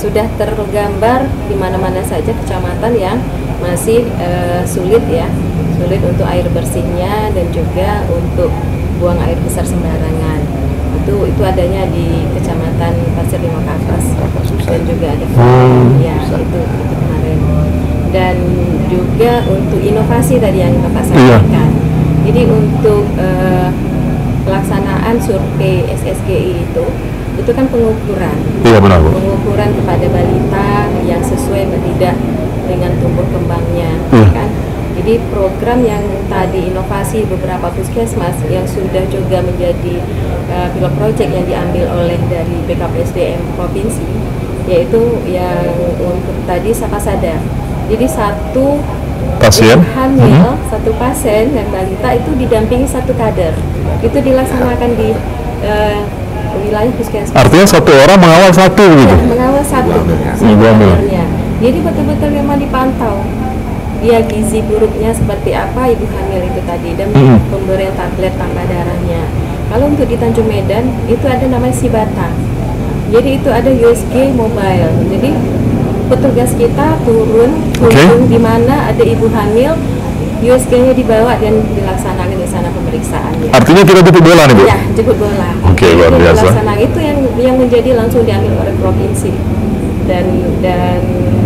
Sudah tergambar di mana-mana saja kecamatan yang masih sulit untuk air bersihnya dan juga untuk buang air besar sembarangan. Itu adanya di Kecamatan Pasir Lima Kapas dan juga ada itu kemarin. Dan juga untuk inovasi tadi yang Bapak sampaikan. Jadi untuk pelaksanaan survei SSGI itu kan pengukuran. Iya, benar, Bu. Pengukuran kepada balita yang sesuai atau tidak dengan tumbuh kembangnya, kan? Jadi program yang tadi inovasi beberapa puskesmas yang sudah juga menjadi pilot project yang diambil oleh dari BKPSDM provinsi, yaitu yang untuk tadi Sapasada. Jadi satu pasien hamil, satu pasien dan balita itu didampingi satu kader. Itu dilaksanakan di wilayah puskesmas. Artinya satu orang mengawal satu gitu? Ya, mengawal satu kadernya. Jadi betul-betul memang dipantau dia gizi buruknya seperti apa ibu hamil itu tadi, dan pemberian tablet tambah darahnya. Kalau untuk di Tanjung Medan itu ada namanya Sibata. Jadi itu ada USG mobile. Jadi petugas kita turun di mana ada ibu hamil, USG-nya dibawa dan dilaksanakan di sana pemeriksaannya. Artinya kita jemput bola nih, Bu? Ya, jemput bola. Luar biasa. Itu yang menjadi langsung diambil oleh provinsi, dan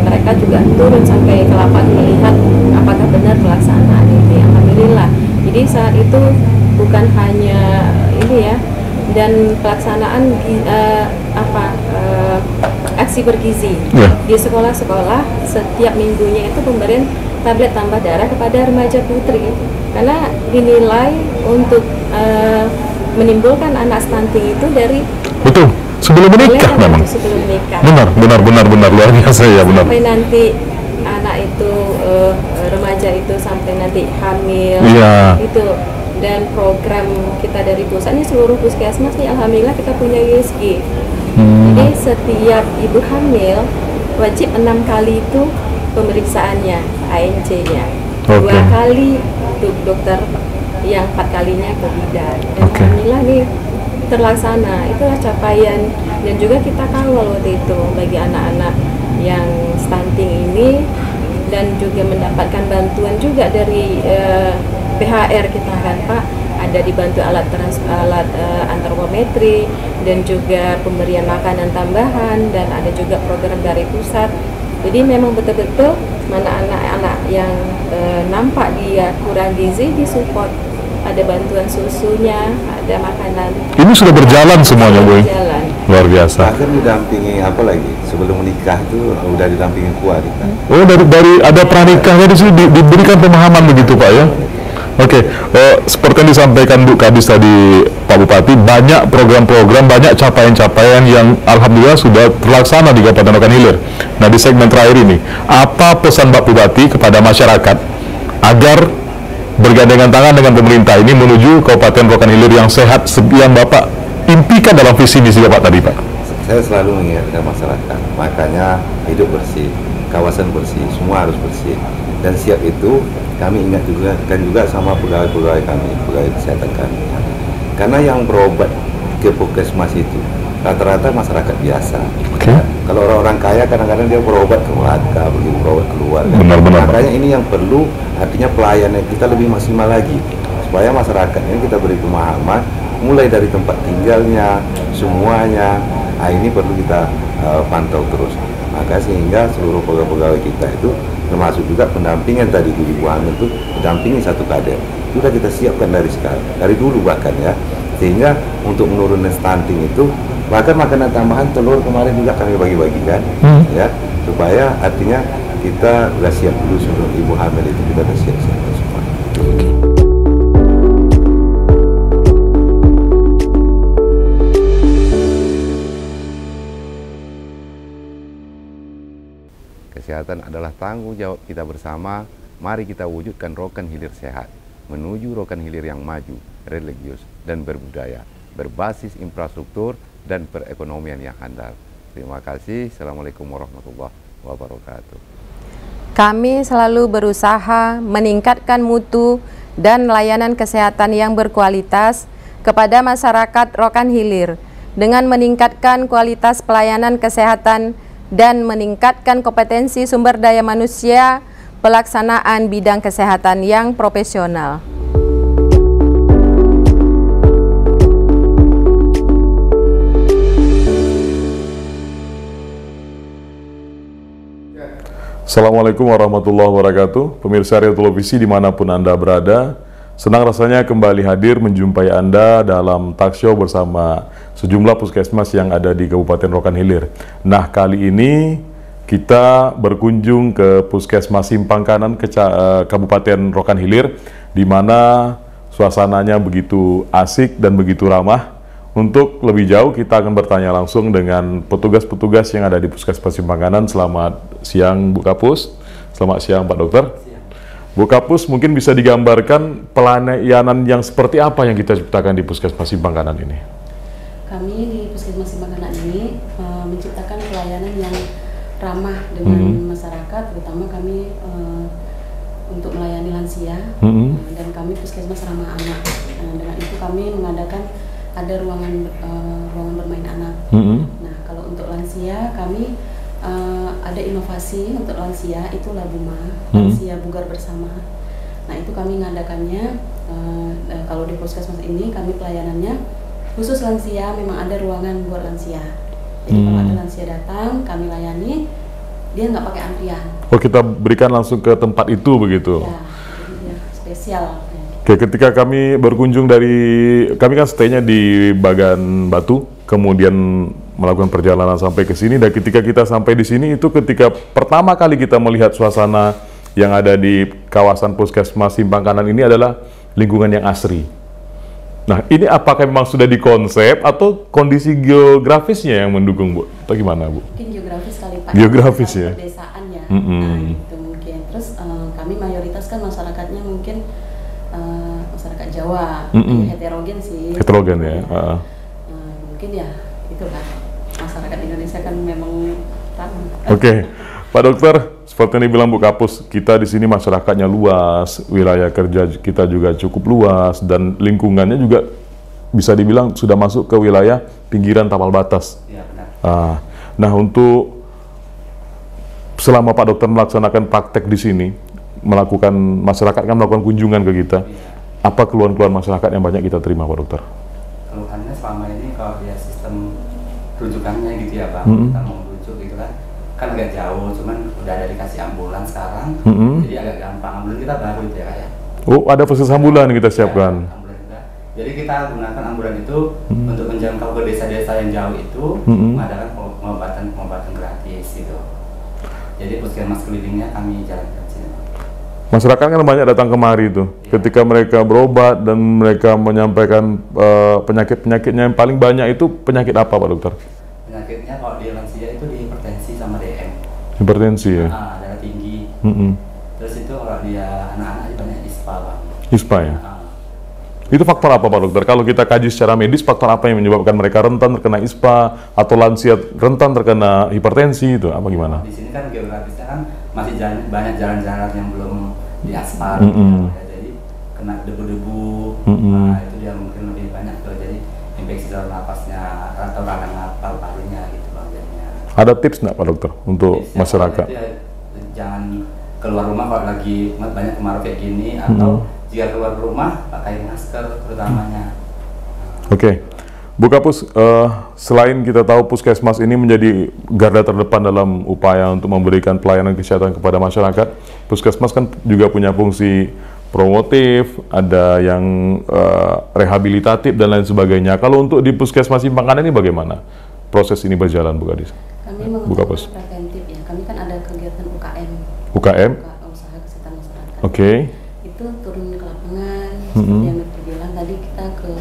mereka juga turun sampai ke lapangan melihat apakah benar pelaksanaan ini. Alhamdulillah. Jadi saat itu bukan hanya dan pelaksanaan aksi bergizi di sekolah-sekolah setiap minggunya itu pemberian tablet tambah darah kepada remaja putri, karena dinilai untuk menimbulkan anak stunting itu dari Betul. Sebelum menikah Boleh memang. membantu sebelum nikah. Benar luar biasa ya, benar. Sampai nanti anak itu remaja itu sampai nanti hamil. Iya. Itu, dan program kita dari pusat ini seluruh puskesmas nih alhamdulillah kita punya USG. Jadi setiap ibu hamil wajib 6 kali itu pemeriksaannya, ANC-nya. 2 kali untuk dokter, yang 4 kalinya ke bidan. Dan alhamdulillah nih terlaksana. Itulah capaian, dan juga kita kawal waktu itu bagi anak-anak yang stunting ini, dan juga mendapatkan bantuan juga dari PHR kita kan Pak, ada dibantu alat antropometri dan juga pemberian makanan tambahan, dan ada juga program dari pusat. Jadi memang betul-betul mana anak-anak yang nampak dia kurang gizi disupport, ada bantuan susunya, ada makanan. Ini sudah berjalan semuanya, Bu. Berjalan. Luar biasa. Bahkan didampingi apa lagi? Sebelum menikah itu udah didampingi keluarga. Oh, dari ada pranikahnya di sini diberikan pemahaman begitu, Pak ya. Oke, seperti yang disampaikan Bu Kadis tadi, Pak Bupati, banyak program-program, banyak capaian-capaian yang alhamdulillah sudah terlaksana di Kabupaten Rokan Hilir. Nah, di segmen terakhir ini, apa pesan Pak Bupati kepada masyarakat agar bergandengan tangan dengan pemerintah ini menuju Kabupaten Rokan Hilir yang sehat, yang Bapak impikan dalam visi misi Bapak tadi, Pak? Saya selalu mengingatkan masyarakat, makanya hidup bersih, kawasan bersih, semua harus bersih. Dan siap itu kami ingat juga sama pegawai-pegawai kami, pegawai kesehatan kami. Karena yang berobat ke puskesmas itu rata-rata masyarakat biasa. Kalau orang-orang kaya kadang-kadang dia berobat ke Melaka, pergi berobat keluar. Benar-benar. Makanya ini yang perlu, artinya pelayanan kita lebih maksimal lagi, supaya masyarakat ini kita beri pemahaman, mulai dari tempat tinggalnya, semuanya. Nah, ini perlu kita pantau terus. Maka sehingga seluruh pegawai-pegawai kita itu, termasuk juga pendampingan tadi di ibu hamil itu didampingi satu kader, sudah kita siapkan dari sekarang, dari dulu bahkan ya, sehingga untuk menurunkan stunting itu, bahkan makanan tambahan telur kemarin juga kami bagi-bagikan, ya, supaya artinya kita sudah siap dulu sebelum ibu hamil itu kita sudah siap-siap semua. Kesehatan adalah tanggung jawab kita bersama. Mari kita wujudkan Rokan Hilir sehat, menuju Rokan Hilir yang maju, religius, dan berbudaya, berbasis infrastruktur dan perekonomian yang handal. Terima kasih. Assalamualaikum warahmatullahi wabarakatuh. Kami selalu berusaha meningkatkan mutu dan layanan kesehatan yang berkualitas kepada masyarakat Rokan Hilir dengan meningkatkan kualitas pelayanan kesehatan dan meningkatkan kompetensi sumber daya manusia pelaksanaan bidang kesehatan yang profesional. Assalamualaikum warahmatullahi wabarakatuh. Pemirsa Rio Televisi dimanapun Anda berada, senang rasanya kembali hadir menjumpai Anda dalam talk show bersama sejumlah puskesmas yang ada di Kabupaten Rokan Hilir. Nah, kali ini kita berkunjung ke Puskesmas Simpang Kanan Kabupaten Rokan Hilir, di mana suasananya begitu asik dan begitu ramah. Untuk lebih jauh, kita akan bertanya langsung dengan petugas-petugas yang ada di Puskesmas Simpang Kanan. Selamat siang, Bu Kapus. Selamat siang, Pak Dokter. Bu Kapus, mungkin bisa digambarkan pelayanan yang seperti apa yang kita ciptakan di Puskesmas Simpang Kanan ini? Kami di Puskesmas Simpang Kanan ini menciptakan pelayanan yang ramah dengan masyarakat, terutama kami untuk melayani lansia, dan kami Puskesmas ramah anak. Dengan itu kami mengadakan ada ruangan bermain anak. Nah, kalau untuk lansia kami ada inovasi untuk lansia, itu Labuma, lansia bugar bersama. Nah, itu kami mengadakannya. Kalau di puskesmas ini kami pelayanannya khusus lansia, memang ada ruangan buat lansia. Jadi kalau ada lansia datang, kami layani, dia nggak pakai antrian. Oh, kita berikan langsung ke tempat itu begitu? Ya, jadi spesial. Oke, ketika kami berkunjung kami kan stay-nya di Bagan Batu, kemudian melakukan perjalanan sampai ke sini, dan ketika kita sampai di sini itu ketika pertama kali kita melihat suasana yang ada di kawasan Puskesmas Simpang Kanan ini adalah lingkungan yang asri. Nah, ini apakah memang sudah dikonsep atau kondisi geografisnya yang mendukung, Bu? Atau gimana, Bu? Mungkin geografis kali Pak. Geografis ya? Pedesaan ya. Nah, itu mungkin. Terus kami mayoritas kan masyarakatnya mungkin masyarakat Jawa, heterogen sih. Heterogen ya. Mungkin ya, itulah. Masyarakat Indonesia kan memang ramah. Oke, Pak Dokter, seperti yang dibilang Bu Kapus, kita di sini masyarakatnya luas, wilayah kerja kita juga cukup luas, dan lingkungannya juga bisa dibilang sudah masuk ke wilayah pinggiran tapal batas. Iya, benar. Nah, untuk selama Pak Dokter melaksanakan praktek di sini, masyarakat kan melakukan kunjungan ke kita, apa keluhan-keluhan masyarakat yang banyak kita terima, Pak Dokter? Keluhannya selama ini kalau dia sistem rujukannya gitu ya Bang, kita mau rujuk gitu kan agak jauh, cuman udah ada dikasih ambulans sekarang, jadi agak gampang. Ambulans kita baru itu ya Kak ya. Oh, ada proses ambulan yang kita siapkan. Ya, ambulans kita. Jadi kita gunakan ambulans itu untuk menjangkau ke desa-desa yang jauh itu, mengadakan pengobatan gratis gitu. Jadi puskesmas kelilingnya kami jalankan sini. Masyarakat kan banyak datang kemari itu, ketika mereka berobat dan mereka menyampaikan penyakit-penyakitnya, yang paling banyak itu penyakit apa, Pak Dokter? Penyakitnya kalau di lansia itu di hipertensi sama DM. Hipertensi ya? Darah tinggi. Terus itu kalau dia anak-anak banyak ISPA Bang. ISPA ya? Itu faktor apa, Pak Dokter? Kalau kita kaji secara medis, faktor apa yang menyebabkan mereka rentan terkena ISPA atau lansia rentan terkena hipertensi itu? Apa gimana? Di sini kan geografisnya kan masih banyak jalan-jalan yang belum diaspal, ya, jadi kena debu-debu, nah itu dia mungkin lebih banyak tuh, jadi infeksi saluran napasnya atau radang paru-parunya gitu Bang jadinya. Ada tips nggak, Pak Dokter, untuk Tipsnya masyarakat? Ya, jangan keluar rumah kalau lagi banyak kemarau kayak gini, atau jika keluar rumah pakai masker terutamanya. Oke. Bu Kapus, selain kita tahu Puskesmas ini menjadi garda terdepan dalam upaya untuk memberikan pelayanan kesehatan kepada masyarakat, Puskesmas kan juga punya fungsi promotif, ada yang rehabilitatif dan lain sebagainya. Kalau untuk di Puskesmas Simpangkan ini bagaimana proses ini berjalan, Bu Kadis? Kami mengutamakan preventif ya. Kami kan ada kegiatan UKM. UKM? Usaha kesehatan masyarakat. Oke. Itu turun ke lapangan, seperti yang Dokter bilang tadi, kita ke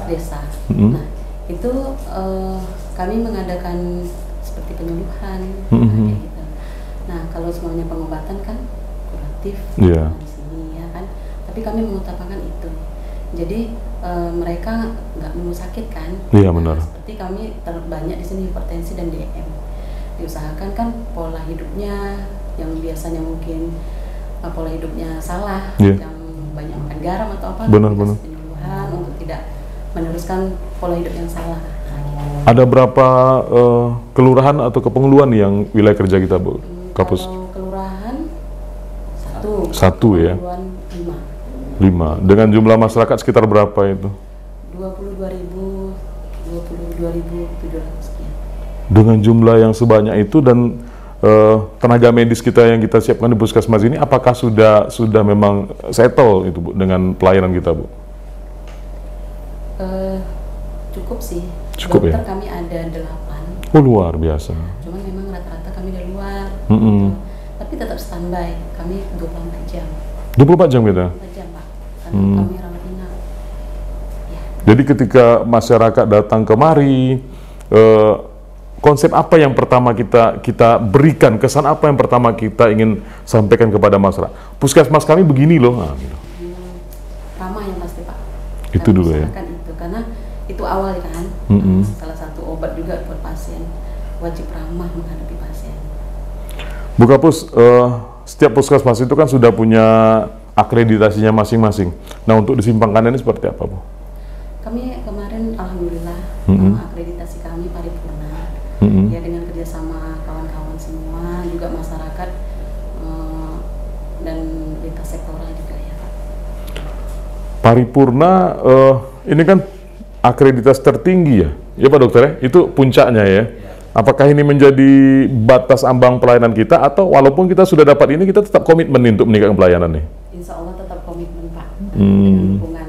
desa. Nah, itu kami mengadakan seperti penyuluhan, kayak gitu. Nah, kalau semuanya pengobatan kan kuratif di sini ya kan. Tapi kami mengutamakan itu. Jadi mereka nggak mau sakit kan? Iya, benar. Seperti kami terbanyak di sini hipertensi dan DM. Diusahakan kan pola hidupnya yang biasanya mungkin pola hidupnya salah, yang banyak makan garam atau apa. Benar. Penyuluhan untuk tidak meneruskan pola hidup yang salah. Ada berapa kelurahan atau kepengeluaran yang wilayah kerja kita, Bu Kapus? Kalau kelurahan satu ya? 5. Dengan jumlah masyarakat sekitar berapa itu? 22.700 sekian. Dengan jumlah yang sebanyak itu dan tenaga medis kita yang kita siapkan di Puskesmas ini, apakah sudah memang settle itu, Bu, dengan pelayanan kita, Bu? Cukup sih. Cukup. Dokter ya? Kami ada 8. Oh, luar biasa. Cuman memang rata-rata kami dari luar. Gitu. Tapi tetap standby. Kami 24 jam. 24 jam kita? 24 jam, Pak. Karena kami rawat inap. Ya. Jadi ketika masyarakat datang kemari, konsep apa yang pertama kita berikan, kesan apa yang pertama kita ingin sampaikan kepada masyarakat? Puskesmas kami begini loh. Nah, gitu. Ramah yang pasti, Pak. Itu kami dulu ya? Itu, karena itu awal kan. Salah satu obat juga buat pasien. Wajib ramah menghadapi pasien. Bu Kapus, setiap puskesmas itu kan sudah punya akreditasinya masing-masing. Nah, untuk di Simpangkan ini seperti apa, Bu? Kami kemarin alhamdulillah akreditasi kami paripurna. Ya, dengan kerjasama kawan-kawan semua, juga masyarakat dan lintas sektoral juga ya, Pak. Paripurna ini kan akreditas tertinggi ya Pak Dokter ya? Itu puncaknya ya. Apakah ini menjadi batas ambang pelayanan kita, atau walaupun kita sudah dapat ini, kita tetap komitmen untuk meningkatkan pelayanan nih? Insya Allah tetap komitmen, Pak. Dengan dukungan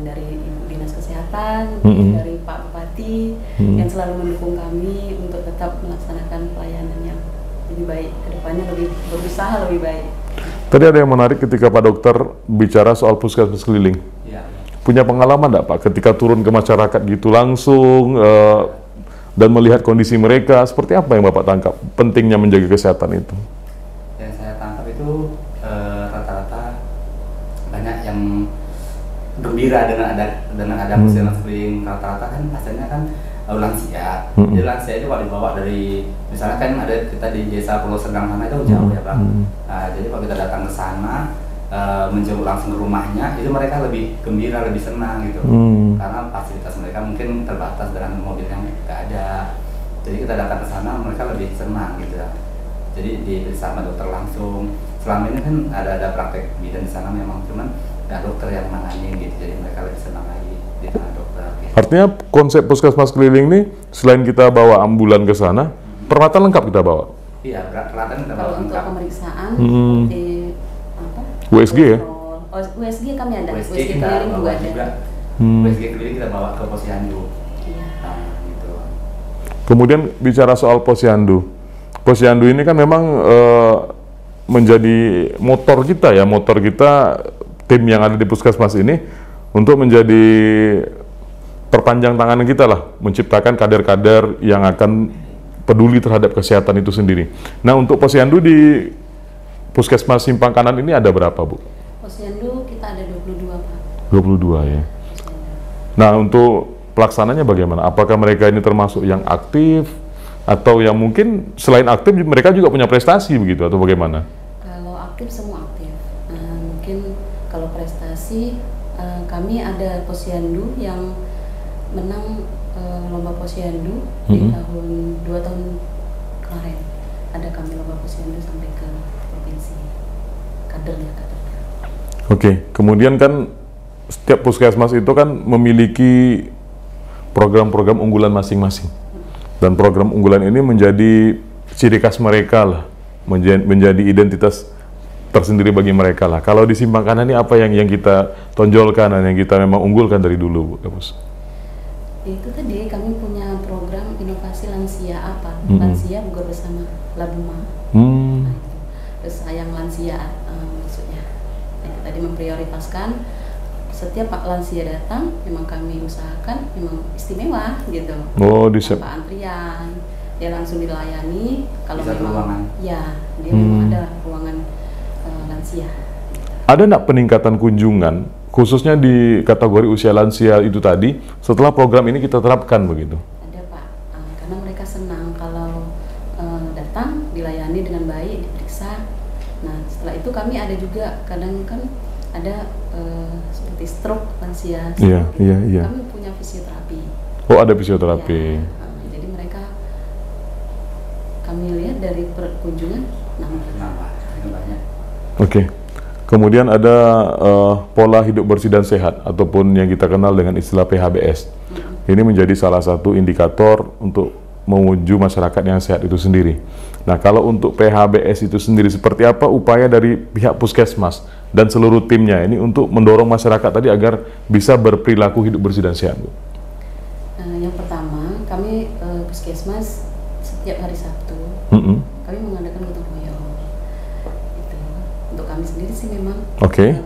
dari Dinas Kesehatan, dari Pak Bupati yang selalu mendukung kami untuk tetap melaksanakan pelayanan yang lebih baik, kedepannya lebih berusaha lebih baik. Tadi ada yang menarik ketika Pak Dokter bicara soal puskesmas keliling. Ya. punya pengalaman nggak Pak ketika turun ke masyarakat gitu langsung dan melihat kondisi mereka, seperti apa yang Bapak tangkap pentingnya menjaga kesehatan itu? Yang saya tangkap itu rata-rata banyak yang gembira dengan ada puskesmas keliling. Rata-rata kan pastinya kan lansia. Jadi lansia itu kalau dibawa dari, misalnya kan ada kita di desa Pulau Sedang sana itu jauh ya Bang. Nah, jadi kalau kita datang ke sana menjemput langsung ke rumahnya, itu mereka lebih gembira, lebih senang gitu. Karena fasilitas mereka mungkin terbatas dengan mobil yang nggak ada. Jadi kita datang ke sana mereka lebih senang gitu ya. Jadi sama dokter langsung. Selama ini kan ada praktek bidan di sana memang, cuman nggak dokter yang menangani gitu. Jadi mereka lebih senang lagi di tangan dokter. Gitu. Artinya konsep puskesmas keliling ini selain kita bawa ambulan ke sana, peralatan lengkap kita bawa. Iya, peralatan kita bawa Kalau untuk lengkap. pemeriksaan di apa? USG ya? USG kami ada. USG USG kita keliling juga bawa ada. juga. USG keliling kita bawa ke Posyandu. Iya. Nah, gitu. Kemudian bicara soal Posyandu. Posyandu ini kan memang menjadi motor kita ya, tim yang ada di puskesmas ini untuk menjadi perpanjang tangan kita lah, menciptakan kader-kader yang akan peduli terhadap kesehatan itu sendiri. Nah, untuk Posyandu di Puskesmas Simpang Kanan ini ada berapa, Bu? Posyandu kita ada 22, Pak. 22 ya. Nah, untuk pelaksananya bagaimana? Apakah mereka ini termasuk yang aktif atau yang mungkin selain aktif mereka juga punya prestasi begitu atau bagaimana? Kalau aktif semua aktif. Mungkin kalau prestasi kami ada Posyandu yang menang lomba Posyandu di tahun 2 tahun kemarin. Ada kami lomba Posyandu sampai ke provinsi. Kadernya. Oke, kemudian kan setiap puskesmas itu kan memiliki program-program unggulan masing-masing. Dan program unggulan ini menjadi ciri khas mereka lah, menjadi identitas tersendiri bagi mereka lah. Kalau di Simpang Kanan ini apa yang kita tonjolkan dan yang kita memang unggulkan dari dulu, Bu Kapus? Itu tadi kami punya program inovasi lansia apa? Lansia buka bersama Labuma. Nah, itu. Terus sayang lansia maksudnya. Nah, itu tadi memprioritaskan setiap Pak lansia datang, memang kami usahakan memang istimewa gitu. Oh, tanpa antrian, dia langsung dilayani. Kalau di satu memang ruangan. ya, dia memang ada ruangan lansia. Ada nggak peningkatan kunjungan, khususnya di kategori usia lansia itu tadi, setelah program ini kita terapkan begitu? Ada Pak, karena mereka senang kalau datang, dilayani dengan baik, diperiksa. Nah, setelah itu kami ada juga, kadang kan ada seperti stroke lansia. Iya. Kami punya fisioterapi. Oh, ada fisioterapi. Ya, jadi mereka kami lihat dari kunjungan nambah banyak. Oke. Kemudian ada pola hidup bersih dan sehat ataupun yang kita kenal dengan istilah PHBS. Ini menjadi salah satu indikator untuk menuju masyarakat yang sehat itu sendiri. Nah, kalau untuk PHBS itu sendiri seperti apa upaya dari pihak puskesmas dan seluruh timnya ini untuk mendorong masyarakat tadi agar bisa berperilaku hidup bersih dan sehat, Bu? Yang pertama, kami puskesmas setiap hari Sabtu kami mengadakan gotong royong. Itu untuk kami sendiri sih memang. Oke.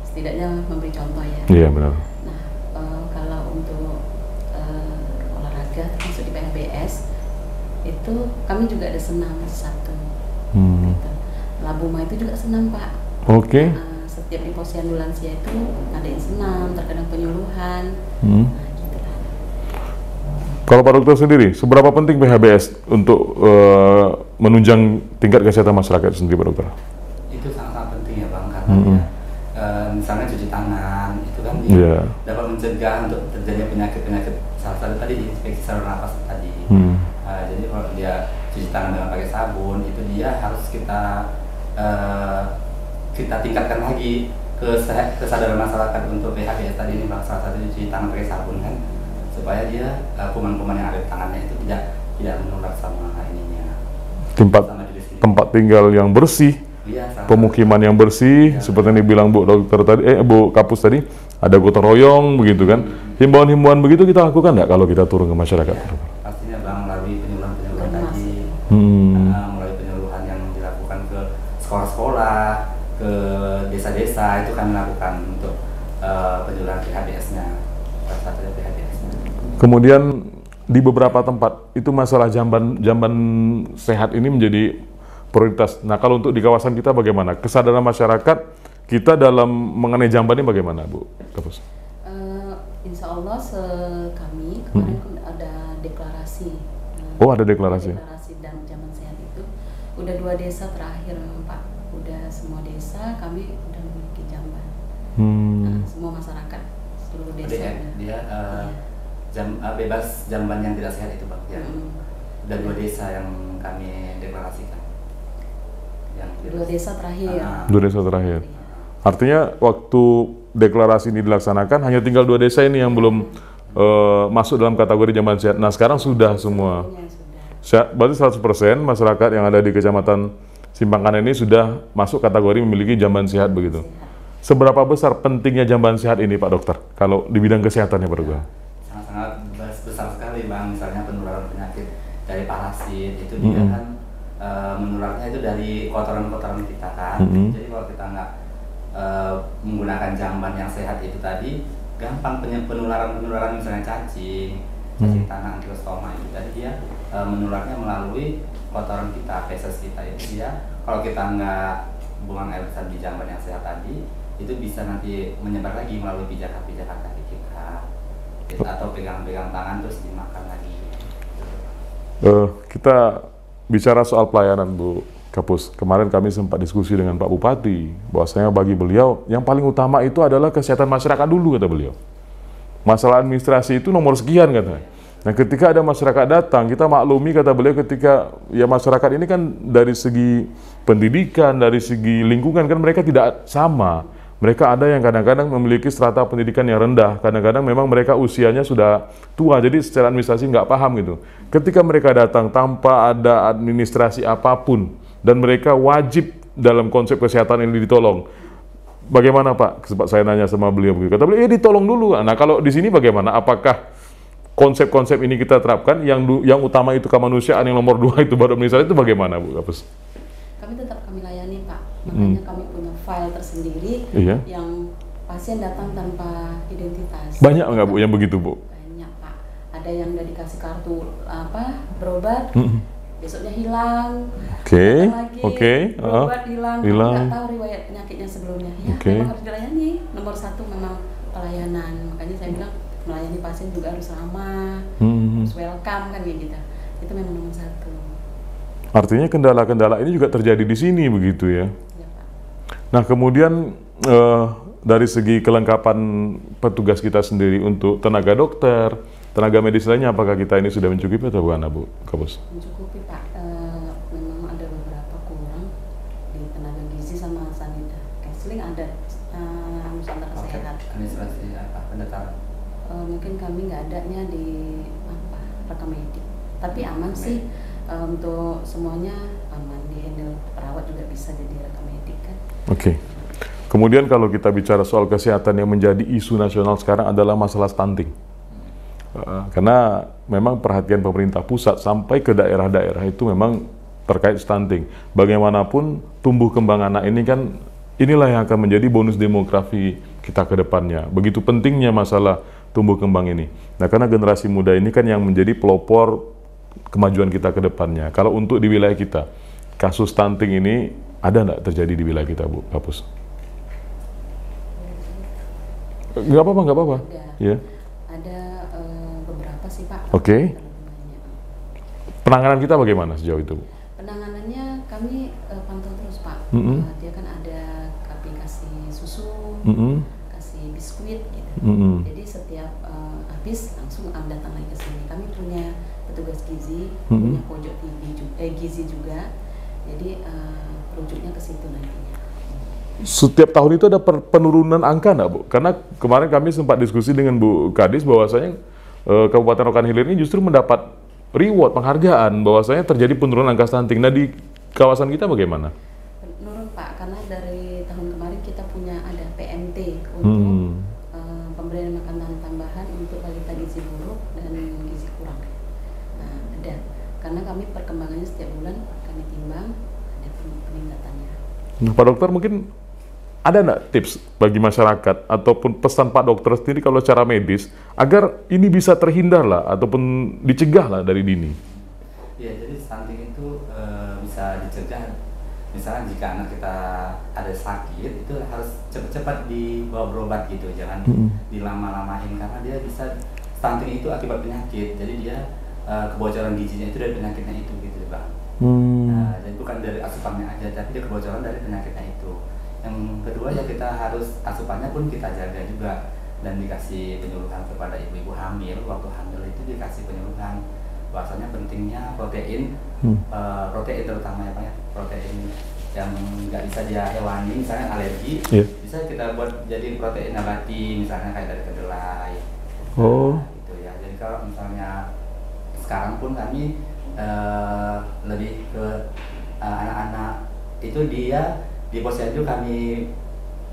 Setidaknya memberi contoh ya. Iya, benar. Nah, kalau untuk olahraga masuk di PHBS itu kami juga ada senam Sabtu. Gitu. Labuma itu juga senam, Pak. Oke. Setiap di Posyandu lansia itu ngadain senam, terkadang penyuluhan. Nah, gitu lah. Kalau Pak Dokter sendiri, seberapa penting PHBS untuk menunjang tingkat kesehatan masyarakat sendiri, Pak Dokter? Itu sangat penting ya Bang, karena misalnya cuci tangan itu kan dapat mencegah untuk terjadinya penyakit-penyakit, salah satu tadi infeksi saluran nafas tadi. Jadi kalau dia cuci tangan dengan pakai sabun, itu dia harus kita tingkatkan lagi kesadaran masyarakat untuk PHBS tadi ini Bang. Salah satu cuci tangan pakai sabun kan, supaya dia kuman-kuman yang ada di tangannya itu tidak menular sama ininya. Tempat tinggal yang bersih. Pemukiman yang bersih, seperti yang dibilang Bu Dokter tadi, Bu Kapus tadi, ada gotong royong begitu kan. Himbauan-himbauan begitu kita lakukan nggak kalau kita turun ke masyarakat? Pastinya Bang, melalui penyuluhan tadi, melalui penyuluhan yang dilakukan ke sekolah-sekolah, ke desa-desa itu kami lakukan untuk penjualan PHBS-nya, salah satunya PHBS-nya. Kemudian di beberapa tempat itu masalah jamban sehat ini menjadi prioritas. Nah, kalau untuk di kawasan kita bagaimana? Kesadaran masyarakat kita dalam mengenai jamban ini bagaimana, Bu Kapus? Insya Allah kami kemarin ada deklarasi. Oh, ada deklarasi. Deklarasi dan jamban sehat itu udah 2 desa terakhir, Pak. Udah semua desa kami udah memiliki jamban. Nah, semua masyarakat seluruh desa. Dia bebas jamban yang tidak sehat itu, Pak. Dan 2 desa yang kami deklarasikan. Yang 2 desa terakhir. 2 desa terakhir. Artinya waktu deklarasi ini dilaksanakan hanya tinggal 2 desa ini yang belum masuk dalam kategori jamban sehat. Nah, sekarang sudah semua. Berarti 100% masyarakat yang ada di Kecamatan Simpang Kanan ini sudah masuk kategori memiliki jamban sehat begitu. Seberapa besar pentingnya jamban sehat ini, Pak Dokter, kalau di bidang kesehatannya, Pak Dokter? Sangat-sangat besar sekali, Bang. Misalnya penularan penyakit dari parasit itu dia kan menularnya itu dari kotoran-kotoran kita kan. Jadi kalau kita nggak menggunakan jamban yang sehat itu tadi, gampang penularan misalnya cacing tanah, ankylostoma itu tadi dia menularnya melalui kotoran kita, feses kita itu dia. Kalau kita nggak buang air besar di jamban yang sehat tadi, itu bisa nanti menyebar lagi melalui pijakan-pijakan kaki kita, atau pegang-pegang tangan terus dimakan lagi. Kita bicara soal pelayanan, Bu Kapus. Kemarin kami sempat diskusi dengan Pak Bupati, bahwasanya bagi beliau yang paling utama itu adalah kesehatan masyarakat dulu, kata beliau. Masalah administrasi itu nomor sekian, katanya. Nah, ketika ada masyarakat datang, kita maklumi, kata beliau, ketika ya masyarakat ini kan dari segi pendidikan, dari segi lingkungan kan mereka tidak sama. Mereka ada yang kadang-kadang memiliki strata pendidikan yang rendah, kadang-kadang memang mereka usianya sudah tua, jadi secara administrasi nggak paham gitu. Ketika mereka datang tanpa ada administrasi apapun, dan mereka wajib dalam konsep kesehatan ini ditolong. Bagaimana, Pak? Sempat saya nanya sama beliau begitu. Kata beliau, ditolong dulu. Nah, kalau di sini bagaimana? Apakah konsep-konsep ini kita terapkan? Yang utama itu kemanusiaan, yang nomor 2 itu baru administrasi, itu bagaimana, Bu Kapus? Kami tetap kami layani, Pak. Makanya kami punya file tersendiri yang pasien datang tanpa identitas. Banyak nggak, Bu, yang begitu, Bu? Banyak, Pak. Ada yang udah dikasih kartu berobat, besoknya hilang. Oke. Berobat hilang. Nggak tahu riwayat penyakitnya sebelumnya. Ya, memang harus dilayani. Nomor 1 memang pelayanan. Makanya saya bilang melayani pasien juga harus ramah, harus welcome kan kayak gitu. Itu memang nomor 1. Artinya kendala-kendala ini juga terjadi di sini begitu ya? Ya, Pak. Nah, kemudian dari segi kelengkapan petugas kita sendiri untuk tenaga dokter, tenaga medis lainnya, apakah kita ini sudah mencukupi atau bukan, Bu Kapus? Mencukupi, Pak. Memang ada beberapa kurang di tenaga gizi sama sanita. Counseling ada, Nusantara Sehat. Administrasi apa? Pendaftaran? Mungkin kami nggak adanya di rekam medik. Tapi aman sih. Untuk semuanya aman, di handle perawat juga bisa jadi rekam medik kan. Oke. Kemudian kalau kita bicara soal kesehatan yang menjadi isu nasional sekarang adalah masalah stunting. Karena memang perhatian pemerintah pusat sampai ke daerah-daerah itu memang terkait stunting. Bagaimanapun tumbuh kembang anak ini kan inilah yang akan menjadi bonus demografi kita ke depannya. Begitu pentingnya masalah tumbuh kembang ini. Nah, karena generasi muda ini kan yang menjadi pelopor kemajuan kita ke depannya. Kalau untuk di wilayah kita, kasus stunting ini ada nggak terjadi di wilayah kita, Bu Kapus? Nggak apa-apa. Ya. Ada beberapa sih, Pak. Oke. Penanganan kita bagaimana sejauh itu, Bu? Penanganannya kami pantau terus, Pak. Dia kan ada kami kasih susu, kasih biskuit gitu. Jadi setiap habis langsung datang lagi ke sini. Kami punya petugas gizi, punya pojok gizi juga, jadi rujuknya ke situ nantinya. Setiap tahun itu ada penurunan angka nggak, Bu? Karena kemarin kami sempat diskusi dengan Bu Kadis bahwasanya Kabupaten Rokan Hilir ini justru mendapat reward, penghargaan, bahwasanya terjadi penurunan angka stunting. Nah, di kawasan kita bagaimana? Menurun, Pak, karena dari tahun kemarin kita punya ada PMT untuk pemberian makanan tambahan untuk balita gizi buruk dan gizi kurang. Karena kami perkembangannya setiap bulan kami timbang, ada peningkatannya. Nah, Pak Dokter mungkin ada nggak tips bagi masyarakat ataupun pesan Pak Dokter sendiri kalau secara medis agar ini bisa terhindar lah ataupun dicegah lah dari dini? Ya, jadi stunting itu bisa dicegah. Misalnya jika anak kita ada sakit, itu harus cepat-cepat dibawa berobat gitu, jangan dilama-lamain karena dia bisa stunting itu akibat penyakit. Jadi dia kebocoran gizinya itu dari penyakitnya itu gitu, Bang. Nah, jadi bukan dari asupannya aja, tapi dia kebocoran dari penyakitnya itu. Yang kedua ya kita harus asupannya pun kita jaga juga dan dikasih penyuluhan kepada ibu-ibu hamil. Waktu hamil itu dikasih penyuluhan bahwasanya pentingnya protein, protein terutama ya Pak ya, protein yang nggak bisa dia hewani, misalnya alergi, bisa kita buat jadi protein nabati, misalnya kayak dari kedelai. Gitu ya. Jadi kalau misalnya sekarang pun kami lebih ke anak-anak itu dia di posyandu kami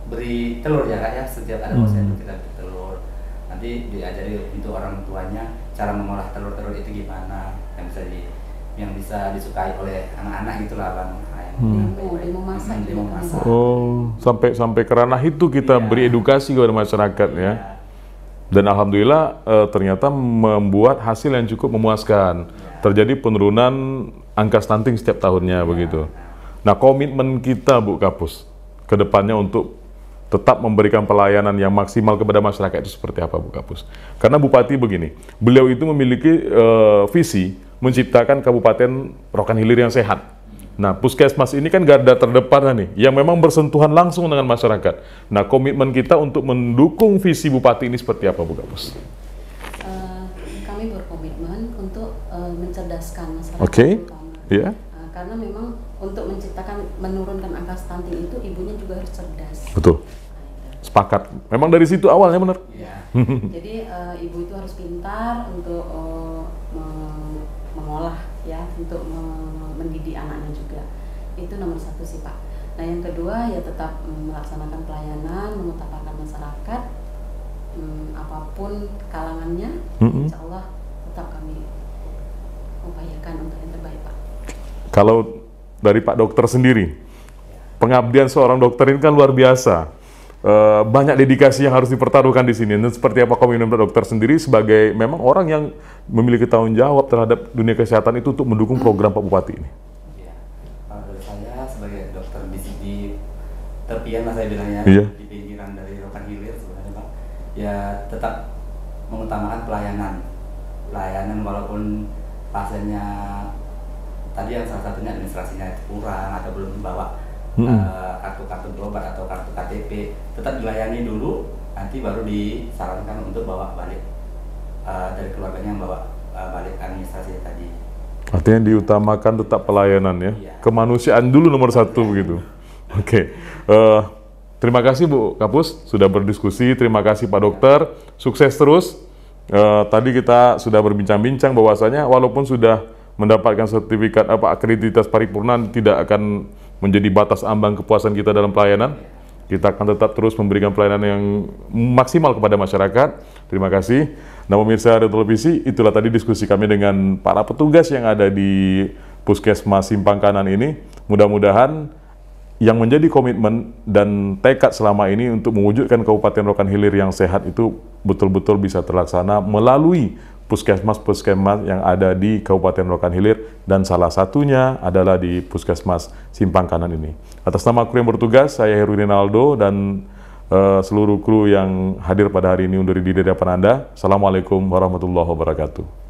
beri telur ya Kak ya, setiap ada posyandu kita beri telur. Nanti diajari untuk orang tuanya cara mengolah telur-telur itu gimana yang bisa disukai oleh anak-anak gitulah Bang. Demo masak. Oh, sampai ke ranah itu kita beri edukasi kepada masyarakat ya. Dan alhamdulillah ternyata membuat hasil yang cukup memuaskan. Terjadi penurunan angka stunting setiap tahunnya begitu. Nah, komitmen kita Bu Kapus ke depannya untuk tetap memberikan pelayanan yang maksimal kepada masyarakat itu seperti apa Bu Kapus? Karena Bupati begini, beliau itu memiliki visi menciptakan Kabupaten Rokan Hilir yang sehat. Nah, Puskesmas ini kan garda terdepan nih, yang memang bersentuhan langsung dengan masyarakat. Nah, komitmen kita untuk mendukung visi Bupati ini seperti apa Bu Kapus? Kami berkomitmen untuk mencerdaskan masyarakat. Oke, ya. Karena memang untuk menurunkan angka stunting itu ibunya juga harus cerdas. Betul. Sepakat. Memang dari situ awalnya benar. Jadi ibu itu harus pintar untuk mengolah ya, untuk mendidik anaknya juga. Itu nomor satu sih Pak. Nah yang kedua ya tetap melaksanakan pelayanan, mengutamakan masyarakat, apapun kalangannya, insya Allah tetap kami upayakan untuk yang terbaik Pak. Kalau dari Pak Dokter sendiri, pengabdian seorang dokter ini kan luar biasa. Banyak dedikasi yang harus dipertaruhkan di sini. Dan seperti apa komitmen Pak Dokter sendiri sebagai memang orang yang memiliki tanggung jawab terhadap dunia kesehatan itu untuk mendukung program Pak Bupati ini? Ya, kalau saya sebagai dokter di tepian lah saya bilangnya, di pinggiran dari Rokan Hilir sebenarnya Pak, ya tetap mengutamakan pelayanan walaupun pasiennya tadi yang salah satunya administrasinya itu kurang atau belum membawa kartu-kartu berobat atau kartu KTP, tetap dilayani dulu, nanti baru disarankan untuk bawa balik dari keluarganya yang bawa balik administrasi tadi. Artinya diutamakan tetap pelayanan ya, kemanusiaan dulu nomor satu begitu. Oke. Terima kasih Bu Kapus sudah berdiskusi, terima kasih Pak Dokter, sukses terus. Tadi kita sudah berbincang-bincang bahwasanya walaupun sudah mendapatkan sertifikat akreditas paripurna tidak akan menjadi batas ambang kepuasan kita dalam pelayanan. Kita akan tetap terus memberikan pelayanan yang maksimal kepada masyarakat. Terima kasih. Nah, pemirsa Radio Televisi, itulah tadi diskusi kami dengan para petugas yang ada di Puskesmas Simpang Kanan ini. Mudah-mudahan yang menjadi komitmen dan tekad selama ini untuk mewujudkan Kabupaten Rokan Hilir yang sehat itu betul-betul bisa terlaksana melalui puskesmas-puskesmas yang ada di Kabupaten Rokan Hilir, dan salah satunya adalah di Puskesmas Simpang Kanan ini. Atas nama kru yang bertugas, saya Heru Rinaldo dan seluruh kru yang hadir pada hari ini undur diri dari hadapan Anda. Assalamualaikum warahmatullahi wabarakatuh.